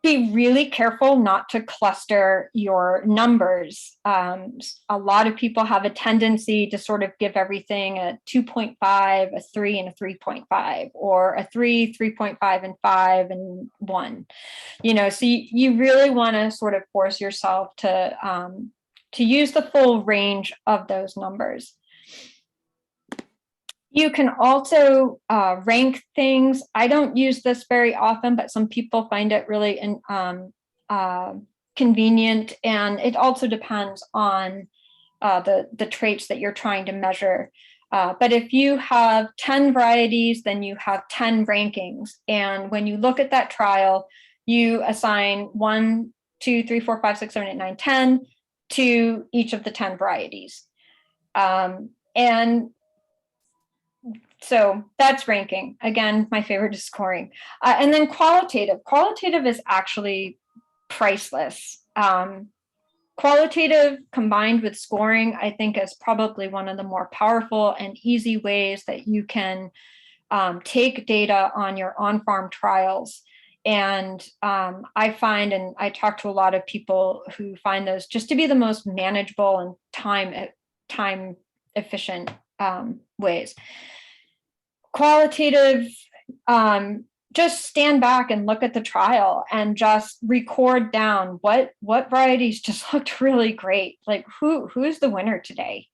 Be really careful not to cluster your numbers. A lot of people have a tendency to sort of give everything a 2.5, a 3, and a 3.5, or a 3, 3.5, and 5, and 1. So you really want to sort of force yourself to use the full range of those numbers. You can also rank things. I don't use this very often, but some people find it really convenient. And it also depends on the traits that you're trying to measure. But if you have 10 varieties, then you have 10 rankings. And when you look at that trial, you assign 1, 2, 3, 4, 5, 6, 7, 8, 9, 10 to each of the 10 varieties. And so that's ranking. Again, my favorite is scoring. And then qualitative. Qualitative is actually priceless. Qualitative combined with scoring, I think, is probably one of the more powerful and easy ways that you can take data on your on-farm trials. And I find, and I talk to a lot of people who find those just to be the most manageable and time efficient ways. Qualitative, just stand back and look at the trial and just record down what varieties just looked really great. Like who's the winner today?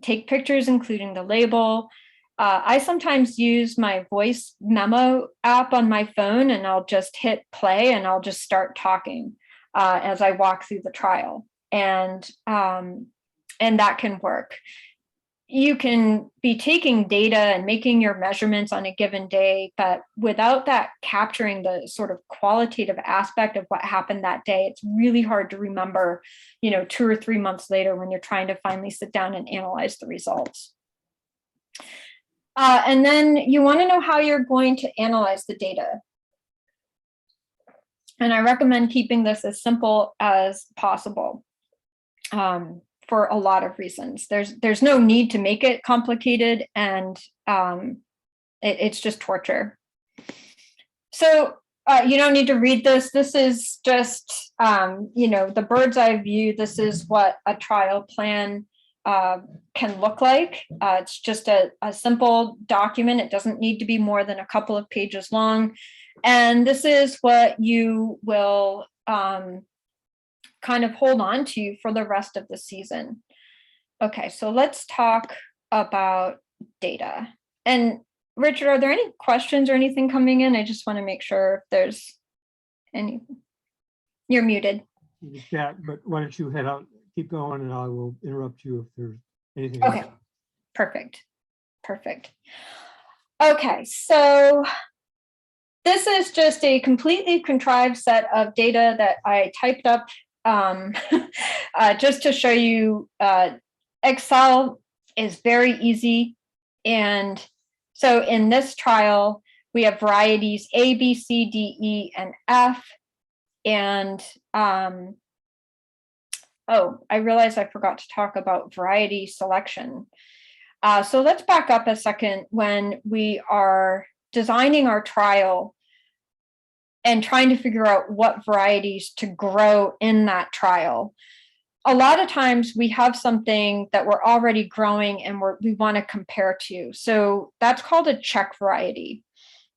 Take pictures, including the label. I sometimes use my voice memo app on my phone, and I'll just hit play and I'll just start talking as I walk through the trial, and that can work. You can be taking data and making your measurements on a given day, but without that capturing the sort of qualitative aspect of what happened that day, it's really hard to remember, 2 or 3 months later when you're trying to finally sit down and analyze the results. And then you want to know how you're going to analyze the data. And I recommend keeping this as simple as possible. For a lot of reasons. There's no need to make it complicated, and it's just torture. So you don't need to read this. This is just, the bird's eye view. This is what a trial plan can look like. It's just a simple document. It doesn't need to be more than a couple of pages long. And this is what you will kind of hold on to for the rest of the season. Okay, so let's talk about data. And Richard, are there any questions or anything coming in? I just want to make sure if there's any. You're muted. the chat, but why don't you head out, keep going, and I will interrupt you if there's anything Okay, else. perfect. Perfect. Okay, so this is just a completely contrived set of data that I typed up just to show you Excel is very easy. And so in this trial, we have varieties A, B, C, D, E, and F. And oh, I realized I forgot to talk about variety selection. So let's back up a second. When we are designing our trial and trying to figure out what varieties to grow in that trial, a lot of times we have something that we're already growing and we want to compare to. So that's called a check variety.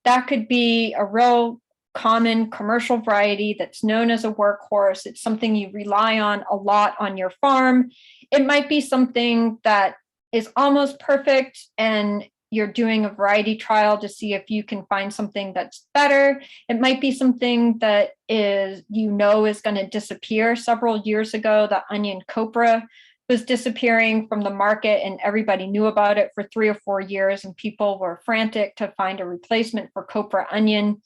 That could be a real common commercial variety that's known as a workhorse. It's something you rely on a lot on your farm. It might be something that is almost perfect and you're doing a variety trial to see if you can find something that's better. It might be something that is going to disappear. Several years ago, the onion copra was disappearing from the market and everybody knew about it for 3 or 4 years and people were frantic to find a replacement for copra onion.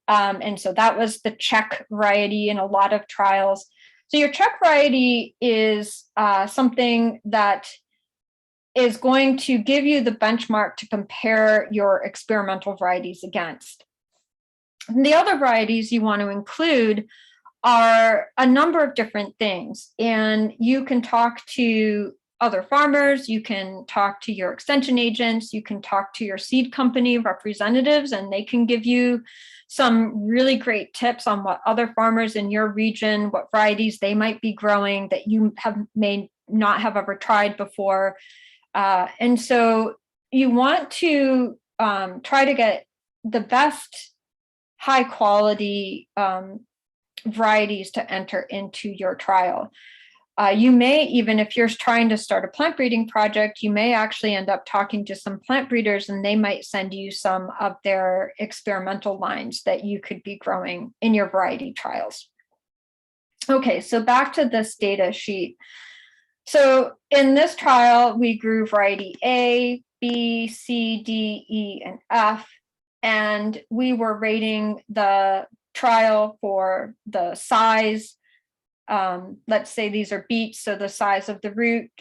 And so that was the check variety in a lot of trials. So your check variety is something that is going to give you the benchmark to compare your experimental varieties against. And the other varieties you want to include are a number of different things. And you can talk to other farmers, you can talk to your extension agents, you can talk to your seed company representatives, and they can give you some really great tips on what other farmers in your region, what varieties they might be growing that you may not have ever tried before. And so you want to try to get the best high quality varieties to enter into your trial. You may, even if you're trying to start a plant breeding project, you may actually end up talking to some plant breeders and they might send you some of their experimental lines that you could be growing in your variety trials. Okay, so back to this data sheet. So in this trial, we grew variety A, B, C, D, E, and F, and we were rating the trial for the size. Let's say these are beets, so the size of the root,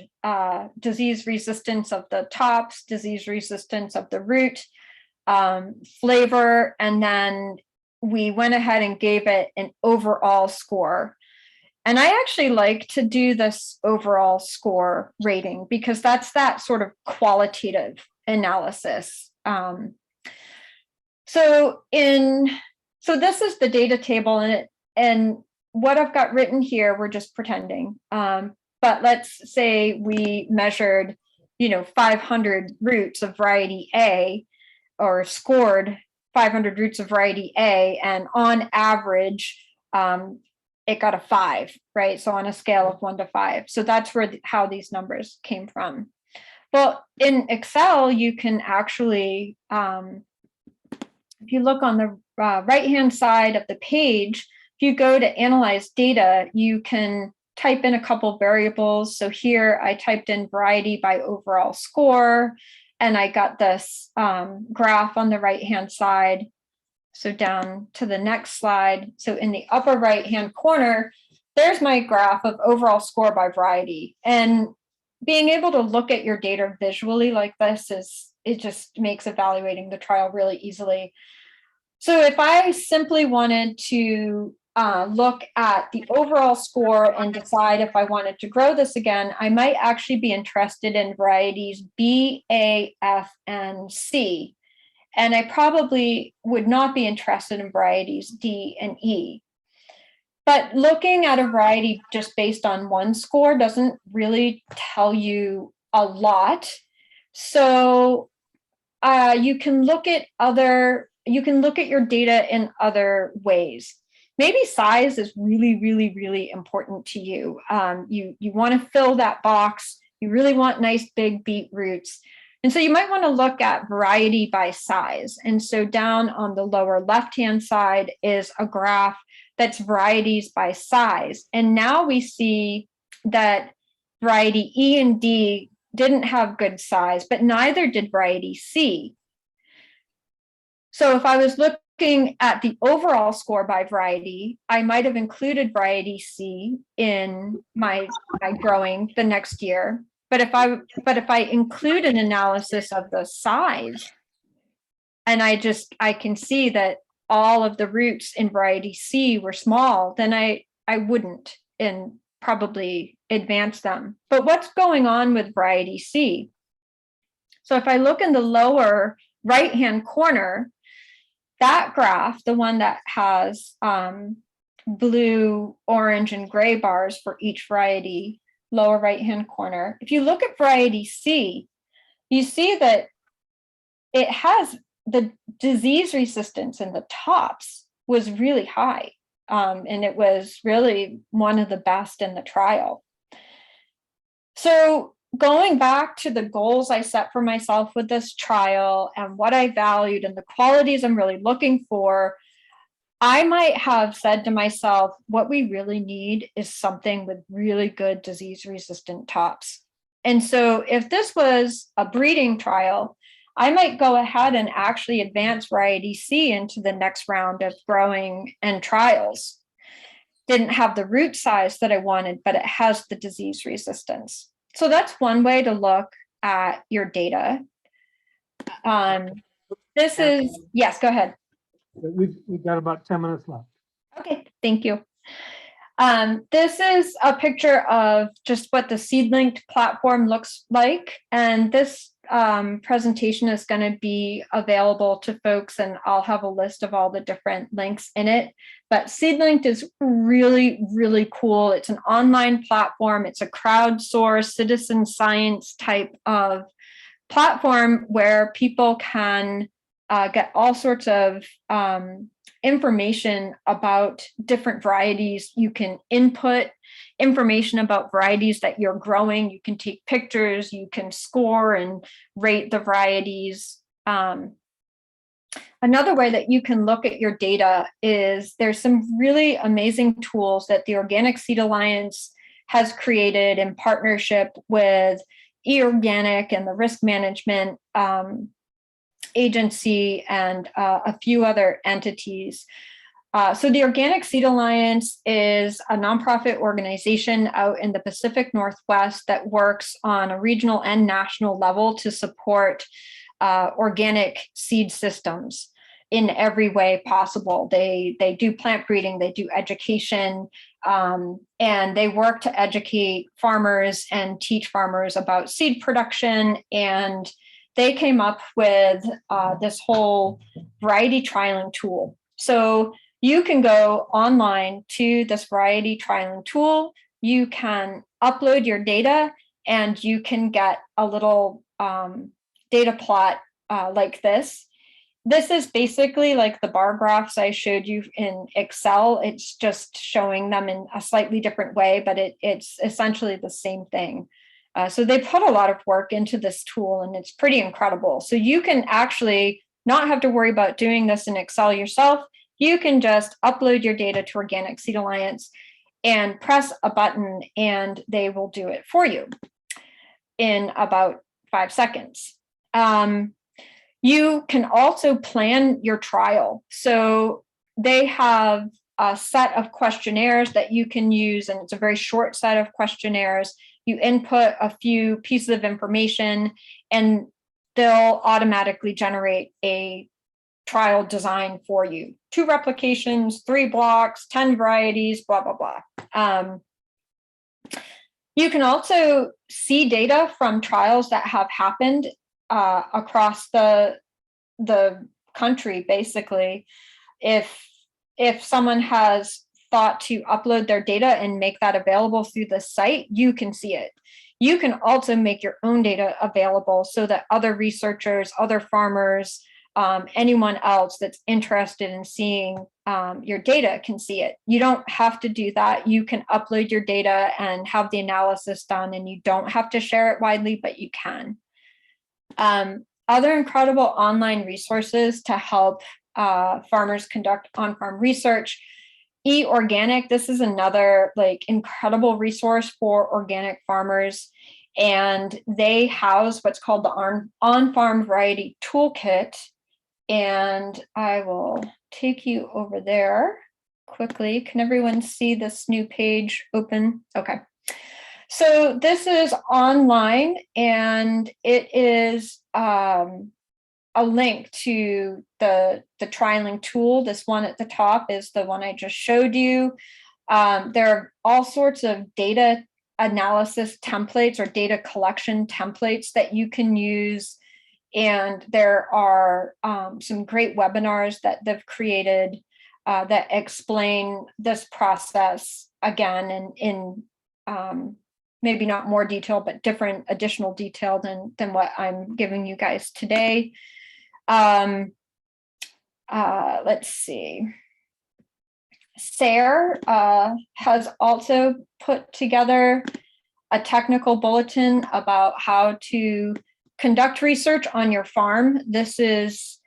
disease resistance of the tops, disease resistance of the root, flavor, and then we went ahead and gave it an overall score. And I actually like to do this overall score rating because that's that sort of qualitative analysis. So this is the data table, and what I've got written here, we're just pretending. But let's say we measured, 500 roots of variety A, or scored 500 roots of variety A, and on average, it got a 5, right? So on a scale of 1 to 5. So that's how these numbers came from. Well, in Excel, you can actually, if you look on the right-hand side of the page, if you go to analyze data, you can type in a couple variables. So here I typed in variety by overall score, and I got this graph on the right-hand side. So down to the next slide. So in the upper right-hand corner, there's my graph of overall score by variety. And being able to look at your data visually like this it just makes evaluating the trial really easily. So if I simply wanted to look at the overall score and decide if I wanted to grow this again, I might actually be interested in varieties B, A, F, and C. And I probably would not be interested in varieties D and E. But looking at a variety just based on one score doesn't really tell you a lot. So you can look at your data in other ways. Maybe size is really, really, really important to you. You want to fill that box. You really want nice big beet roots. And so you might want to look at variety by size. And so down on the lower left-hand side is a graph that's varieties by size. And now we see that variety E and D didn't have good size, but neither did variety C. So if I was looking at the overall score by variety, I might have included variety C in my growing the next year. But if I include an analysis of the size, and I can see that all of the roots in variety C were small, then I wouldn't and probably advance them. But what's going on with variety C? So if I look in the lower right-hand corner, that graph, the one that has blue, orange, and gray bars for each variety, lower right-hand corner, if you look at variety C, you see that it has the disease resistance in the tops was really high. And it was really one of the best in the trial. So going back to the goals I set for myself with this trial and what I valued and the qualities I'm really looking for, I might have said to myself, what we really need is something with really good disease resistant tops. And so if this was a breeding trial, I might go ahead and actually advance variety C into the next round of growing and trials. Didn't have the root size that I wanted, but it has the disease resistance. So that's one way to look at your data. This is, yes, go ahead. We've got about 10 minutes left. Okay, thank you. This is a picture of just what the seed-linked platform looks like. And this presentation is going to be available to folks, and I'll have a list of all the different links in it. But SeedLinked is really, really cool. It's an online platform. It's a crowdsourced citizen science type of platform where people can get all sorts of information about different varieties. You can input information about varieties that you're growing. You can take pictures, you can score and rate the varieties. Another way that you can look at your data is there's some really amazing tools that the Organic Seed Alliance has created in partnership with eOrganic and the Risk Management Agency and a few other entities. So the Organic Seed Alliance is a nonprofit organization out in the Pacific Northwest that works on a regional and national level to support organic seed systems in every way possible. They do plant breeding, they do education, and they work to educate farmers and teach farmers about seed production. And they came up with this whole variety trialing tool. So you can go online to this variety trialing tool, you can upload your data, and you can get a little data plot like this. This is basically like the bar graphs I showed you in Excel. It's just showing them in a slightly different way, but it's essentially the same thing. So they put a lot of work into this tool, and it's pretty incredible. So you can actually not have to worry about doing this in Excel yourself. You can just upload your data to Organic Seed Alliance and press a button, and they will do it for you in about 5 seconds. You can also plan your trial. So they have a set of questionnaires that you can use, and it's a very short set of questionnaires. You input a few pieces of information, and they'll automatically generate a trial design for you. 2 replications, 3 blocks, 10 varieties, blah, blah, blah. You can also see data from trials that have happened across the country, basically. If someone has thought to upload their data and make that available through the site, you can see it. You can also make your own data available so that other researchers, other farmers, anyone else that's interested in seeing your data can see it. You don't have to do that. You can upload your data and have the analysis done, and you don't have to share it widely, but you can. Other incredible online resources to help farmers conduct on-farm research. eOrganic, this is another like incredible resource for organic farmers. And they house what's called the on-farm variety toolkit. And I will take you over there quickly. Can everyone see this new page open? Okay. So this is online, and it is a link to the trialing tool. This one at the top is the one I just showed you. There are all sorts of data analysis templates or data collection templates that you can use. And there are some great webinars that they've created that explain this process again and in maybe not more detail, but different additional detail than what I'm giving you guys today. Let's see. SARE has also put together a technical bulletin about how to conduct research on your farm. This is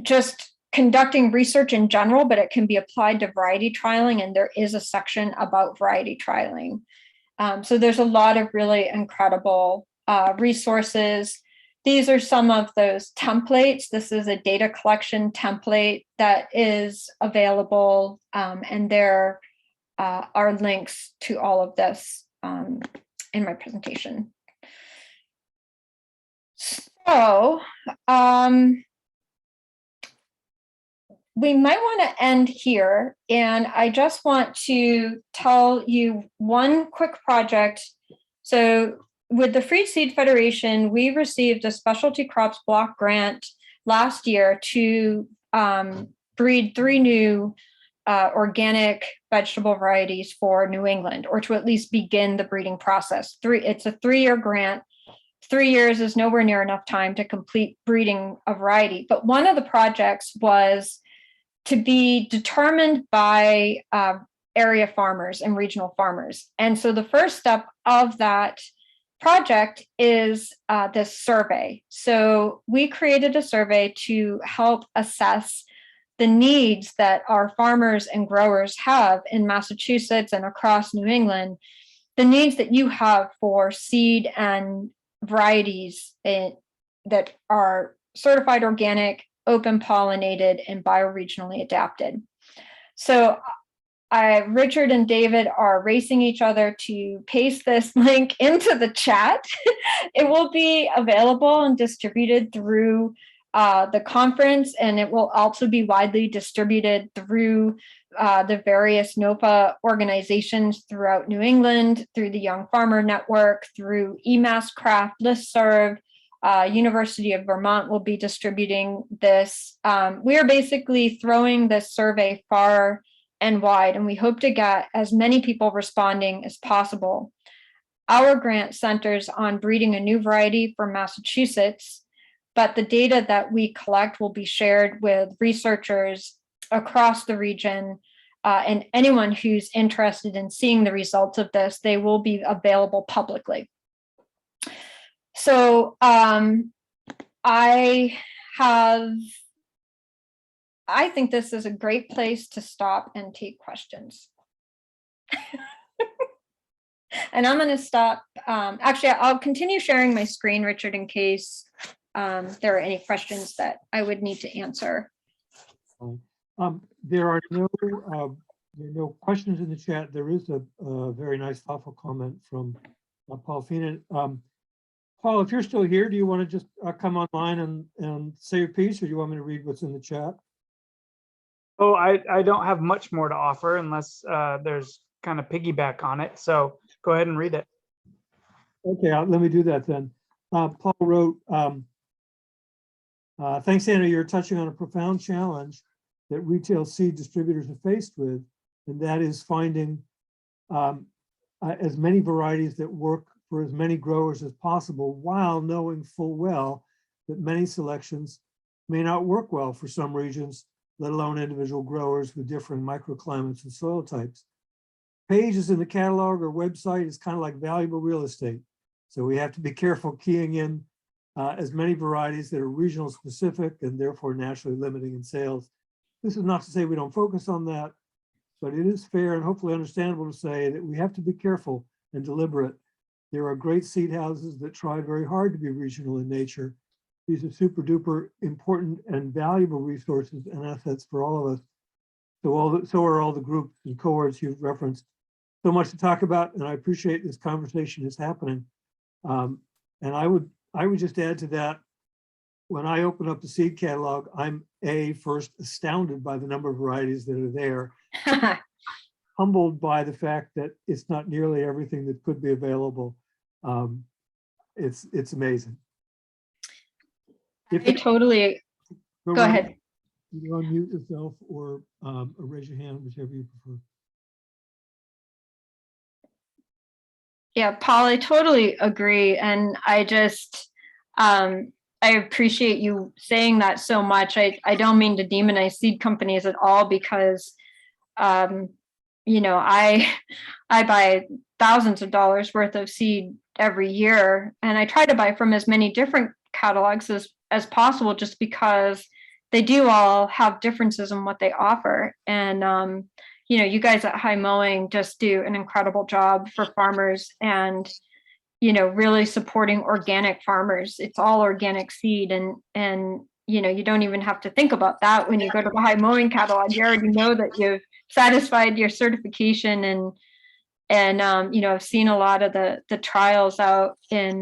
just conducting research in general, but it can be applied to variety trialing, and there is a section about variety trialing. So there's a lot of really incredible resources. These are some of those templates. This is a data collection template that is available, and there are links to all of this in my presentation. So we might want to end here, and I just want to tell you one quick project. So with the Free Seed Federation, we received a specialty crops block grant last year to breed 3 new organic vegetable varieties for New England, or to at least begin the breeding process. It's a 3-year grant. 3 years is nowhere near enough time to complete breeding a variety. But one of the projects was to be determined by area farmers and regional farmers. And so the first step of that project is this survey. So we created a survey to help assess the needs that our farmers and growers have in Massachusetts and across New England, the needs that you have for seed and varieties that are certified organic, open pollinated, and bioregionally adapted. So Richard and David are racing each other to paste this link into the chat. It will be available and distributed through the conference, and it will also be widely distributed through the various NOPA organizations throughout New England, through the Young Farmer Network, through eMassCraft listserv. University of Vermont will be distributing this. We are basically throwing this survey far and wide, and we hope to get as many people responding as possible. Our grant centers on breeding a new variety for Massachusetts, but the data that we collect will be shared with researchers across the region, and anyone who's interested in seeing the results of this, they will be available publicly. So I think this is a great place to stop and take questions. And I'm going to stop. Actually, I'll continue sharing my screen, Richard, in case there are any questions that I would need to answer. There are no questions in the chat. There is a very nice, thoughtful comment from Paul Feenan. Paul, if you're still here, do you want to just come online and say your piece, or do you want me to read what's in the chat? Oh, I don't have much more to offer unless there's kind of piggyback on it. So go ahead and read it. Okay, let me do that then. Paul wrote, thanks, Anna, you're touching on a profound challenge that retail seed distributors are faced with, and that is finding as many varieties that work for as many growers as possible, while knowing full well that many selections may not work well for some regions, let alone individual growers with differing microclimates and soil types. Pages in the catalog or website is kind of like valuable real estate. So we have to be careful keying in as many varieties that are regional specific and therefore naturally limiting in sales. This is not to say we don't focus on that, but it is fair and hopefully understandable to say that we have to be careful and deliberate. There are great seed houses that try very hard to be regional in nature. These are super duper important and valuable resources and assets for all of us. So are all the groups and cohorts you've referenced. So much to talk about, and I appreciate this conversation is happening. And I would just add to that, when I open up the seed catalog, I'm first astounded by the number of varieties that are there, humbled by the fact that it's not nearly everything that could be available. It's amazing. I totally, go ahead. You can unmute yourself or raise your hand, whichever you prefer. Yeah, Paul, I totally agree. And I just, I appreciate you saying that so much. I don't mean to demonize seed companies at all, because, you know, I buy thousands of dollars worth of seed every year, and I try to buy from as many different catalogs as possible, just because they do all have differences in what they offer. And, you know, you guys at High Mowing just do an incredible job for farmers, and, you know, really supporting organic farmers. It's all organic seed, and, you know, you don't even have to think about that when you go to the High Mowing catalog. You already know that you've satisfied your certification, and you know, I've seen a lot of the trials out in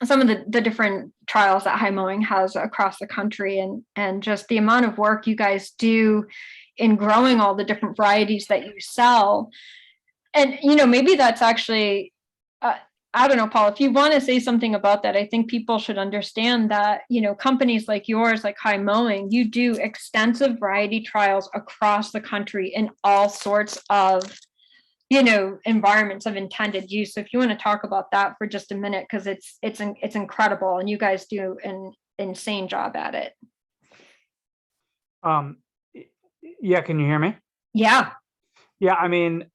some of the different trials that High Mowing has across the country, and just the amount of work you guys do in growing all the different varieties that you sell. And, you know, maybe that's actually, I don't know, Paul, if you want to say something about that, I think people should understand that, you know, companies like yours, like High Mowing, you do extensive variety trials across the country in all sorts of, you know, environments of intended use. So if you want to talk about that for just a minute, because it's incredible, and you guys do an insane job at it. Yeah, can you hear me? Yeah. Yeah, I mean,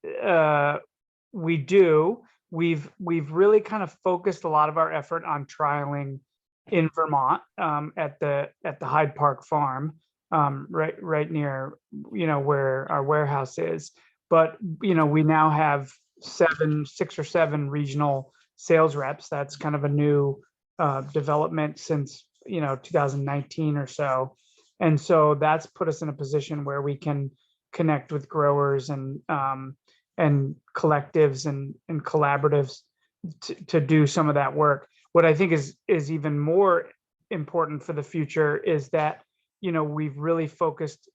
we do. We've really kind of focused a lot of our effort on trialing in Vermont, at the Hyde Park Farm, right near, you know, where our warehouse is. But, you know, we now have 6 or 7 regional sales reps. That's kind of a new development since, you know, 2019 or so. And so that's put us in a position where we can connect with growers and collectives and collaboratives to do some of that work. What I think is even more important for the future is that, you know, we've really focused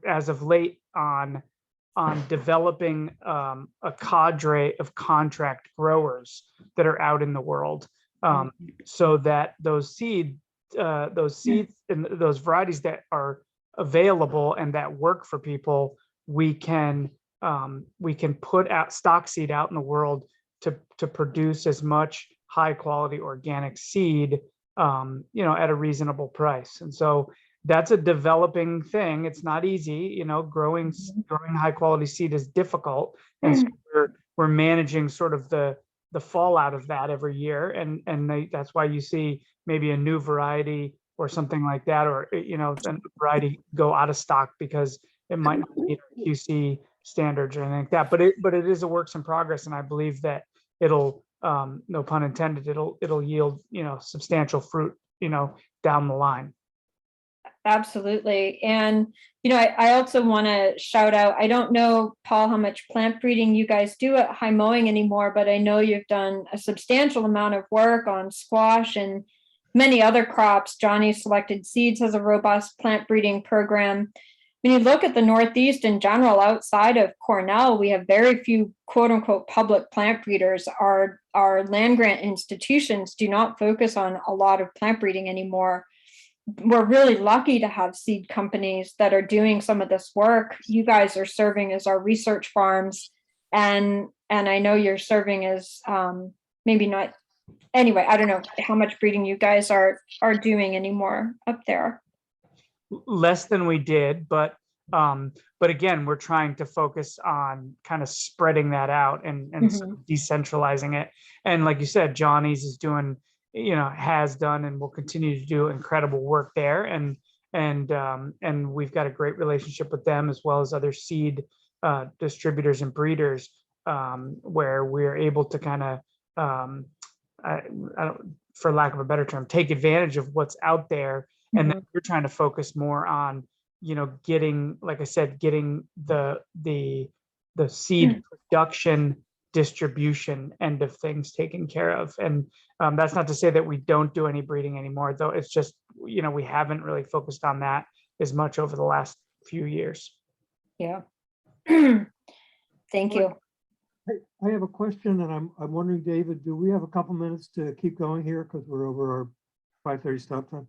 as of late on developing a cadre of contract growers that are out in the world, so that those seeds and those varieties that are available and that work for people, we can put out stock seed out in the world to produce as much high quality organic seed, you know, at a reasonable price. And so that's a developing thing. It's not easy, you know, growing high quality seed is difficult. And so we're managing sort of the fallout of that every year. And that's why you see maybe a new variety or something like that, or, you know, a variety go out of stock because it might not meet QC standards or anything like that. But it is a work in progress. And I believe that it'll, no pun intended, it'll yield, you know, substantial fruit, you know, down the line. Absolutely. And, you know, I also want to shout out, I don't know, Paul, how much plant breeding you guys do at High Mowing anymore, but I know you've done a substantial amount of work on squash and many other crops. Johnny Selected Seeds has a robust plant breeding program. When you look at the Northeast in general, outside of Cornell, we have very few quote unquote public plant breeders. Our land grant institutions do not focus on a lot of plant breeding anymore. We're really lucky to have seed companies that are doing some of this work. You guys are serving as our research farms, and I know you're serving as maybe not. Anyway, I don't know how much breeding you guys are doing anymore up there. Less than we did, but again, we're trying to focus on kind of spreading that out and sort of decentralizing it. And like you said, Johnny's is doing, you know, has done and will continue to do incredible work there. And and we've got a great relationship with them as well as other seed distributors and breeders, where we're able to kind of, I don't, for lack of a better term, take advantage of what's out there. And then we're trying to focus more on, getting, like I said, getting the seed production, distribution end of things taken care of. And that's not to say that we don't do any breeding anymore, though. It's just, we haven't really focused on that as much over the last few years. Yeah. Thank you. I have a question, and I'm wondering, David, do we have a couple minutes to keep going here because we're over our 5:30 stop time?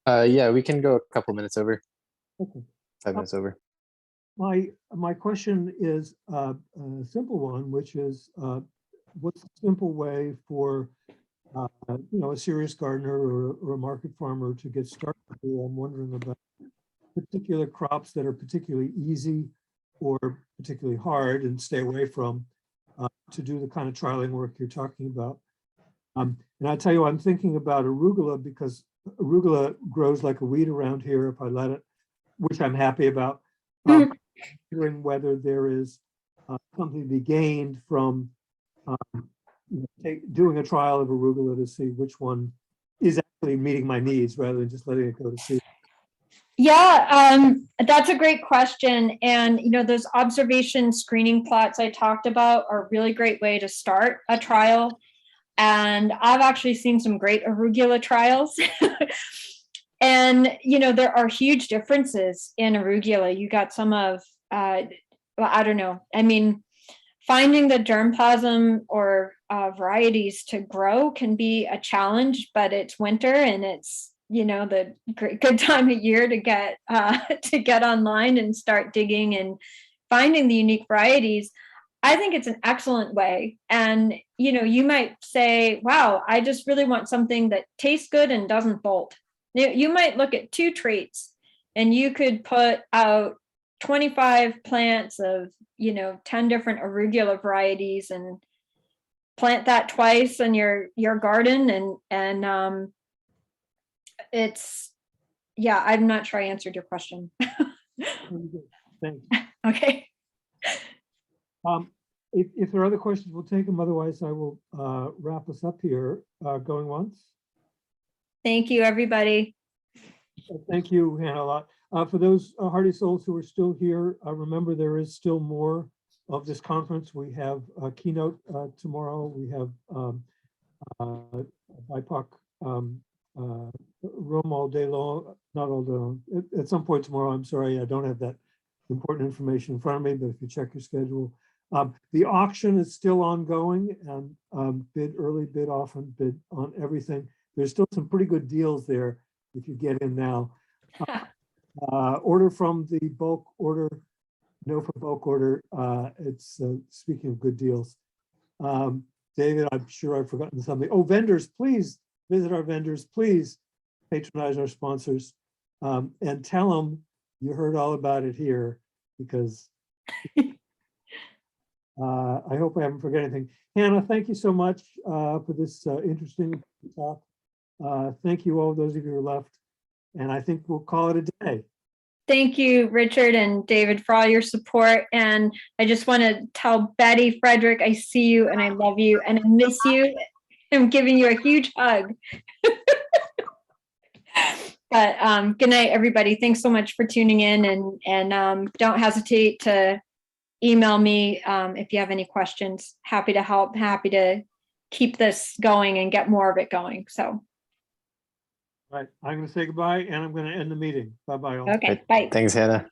Yeah, we can go a couple minutes over. Okay. 5 minutes over. My question is a simple one, which is what's a simple way for a serious gardener or a market farmer to get started? I'm wondering about particular crops that are particularly easy or particularly hard and stay away from to do the kind of trialing work you're talking about. And I tell you, I'm thinking about arugula because arugula grows like a weed around here if I let it, which I'm happy about. Wondering whether there is something to be gained from doing a trial of arugula to see which one is actually meeting my needs rather than just letting it go to seed. Yeah, that's a great question. And, those observation screening plots I talked about are a really great way to start a trial. And I've actually seen some great arugula trials. And, there are huge differences in arugula. You got some of, I don't know. I mean, finding the germplasm or varieties to grow can be a challenge, but it's winter and it's, the good time of year to get online and start digging and finding the unique varieties. I think it's an excellent way. And, you might say, wow, I just really want something that tastes good and doesn't bolt. You might look at 2 traits and you could put out 25 plants of, 10 different arugula varieties and plant that twice in your garden. And it's, yeah, I'm not sure I answered your question. Thanks. Okay. If there are other questions, we'll take them. Otherwise, I will wrap us up here. Going once. Thank you, everybody. Thank you, Hannah, a lot. For those hardy souls who are still here, remember there is still more of this conference. We have a keynote tomorrow. We have a BIPOC room all day long, not all day long. At some point tomorrow, I'm sorry, I don't have that important information in front of me, but if you check your schedule. The auction is still ongoing, and bid early, bid often, bid on everything. There's still some pretty good deals there if you get in now. Order from the bulk order, no for bulk order. It's speaking of good deals. David, I'm sure I've forgotten something. Oh, vendors, please visit our vendors. Please patronize our sponsors and tell them you heard all about it here, because I hope I haven't forgotten anything. Hannah, thank you so much for this interesting talk. Thank you, all those of you who left. And I think we'll call it a day. Thank you, Richard and David, for all your support. And I just want to tell Betty, Frederick, I see you and I love you and I miss you. I'm giving you a huge hug. But good night, everybody. Thanks so much for tuning in, and don't hesitate to email me if you have any questions. Happy to help, happy to keep this going and get more of it going. So. Right, I'm going to say goodbye and I'm going to end the meeting. Bye-bye all. Okay, bye. Thanks, Hannah.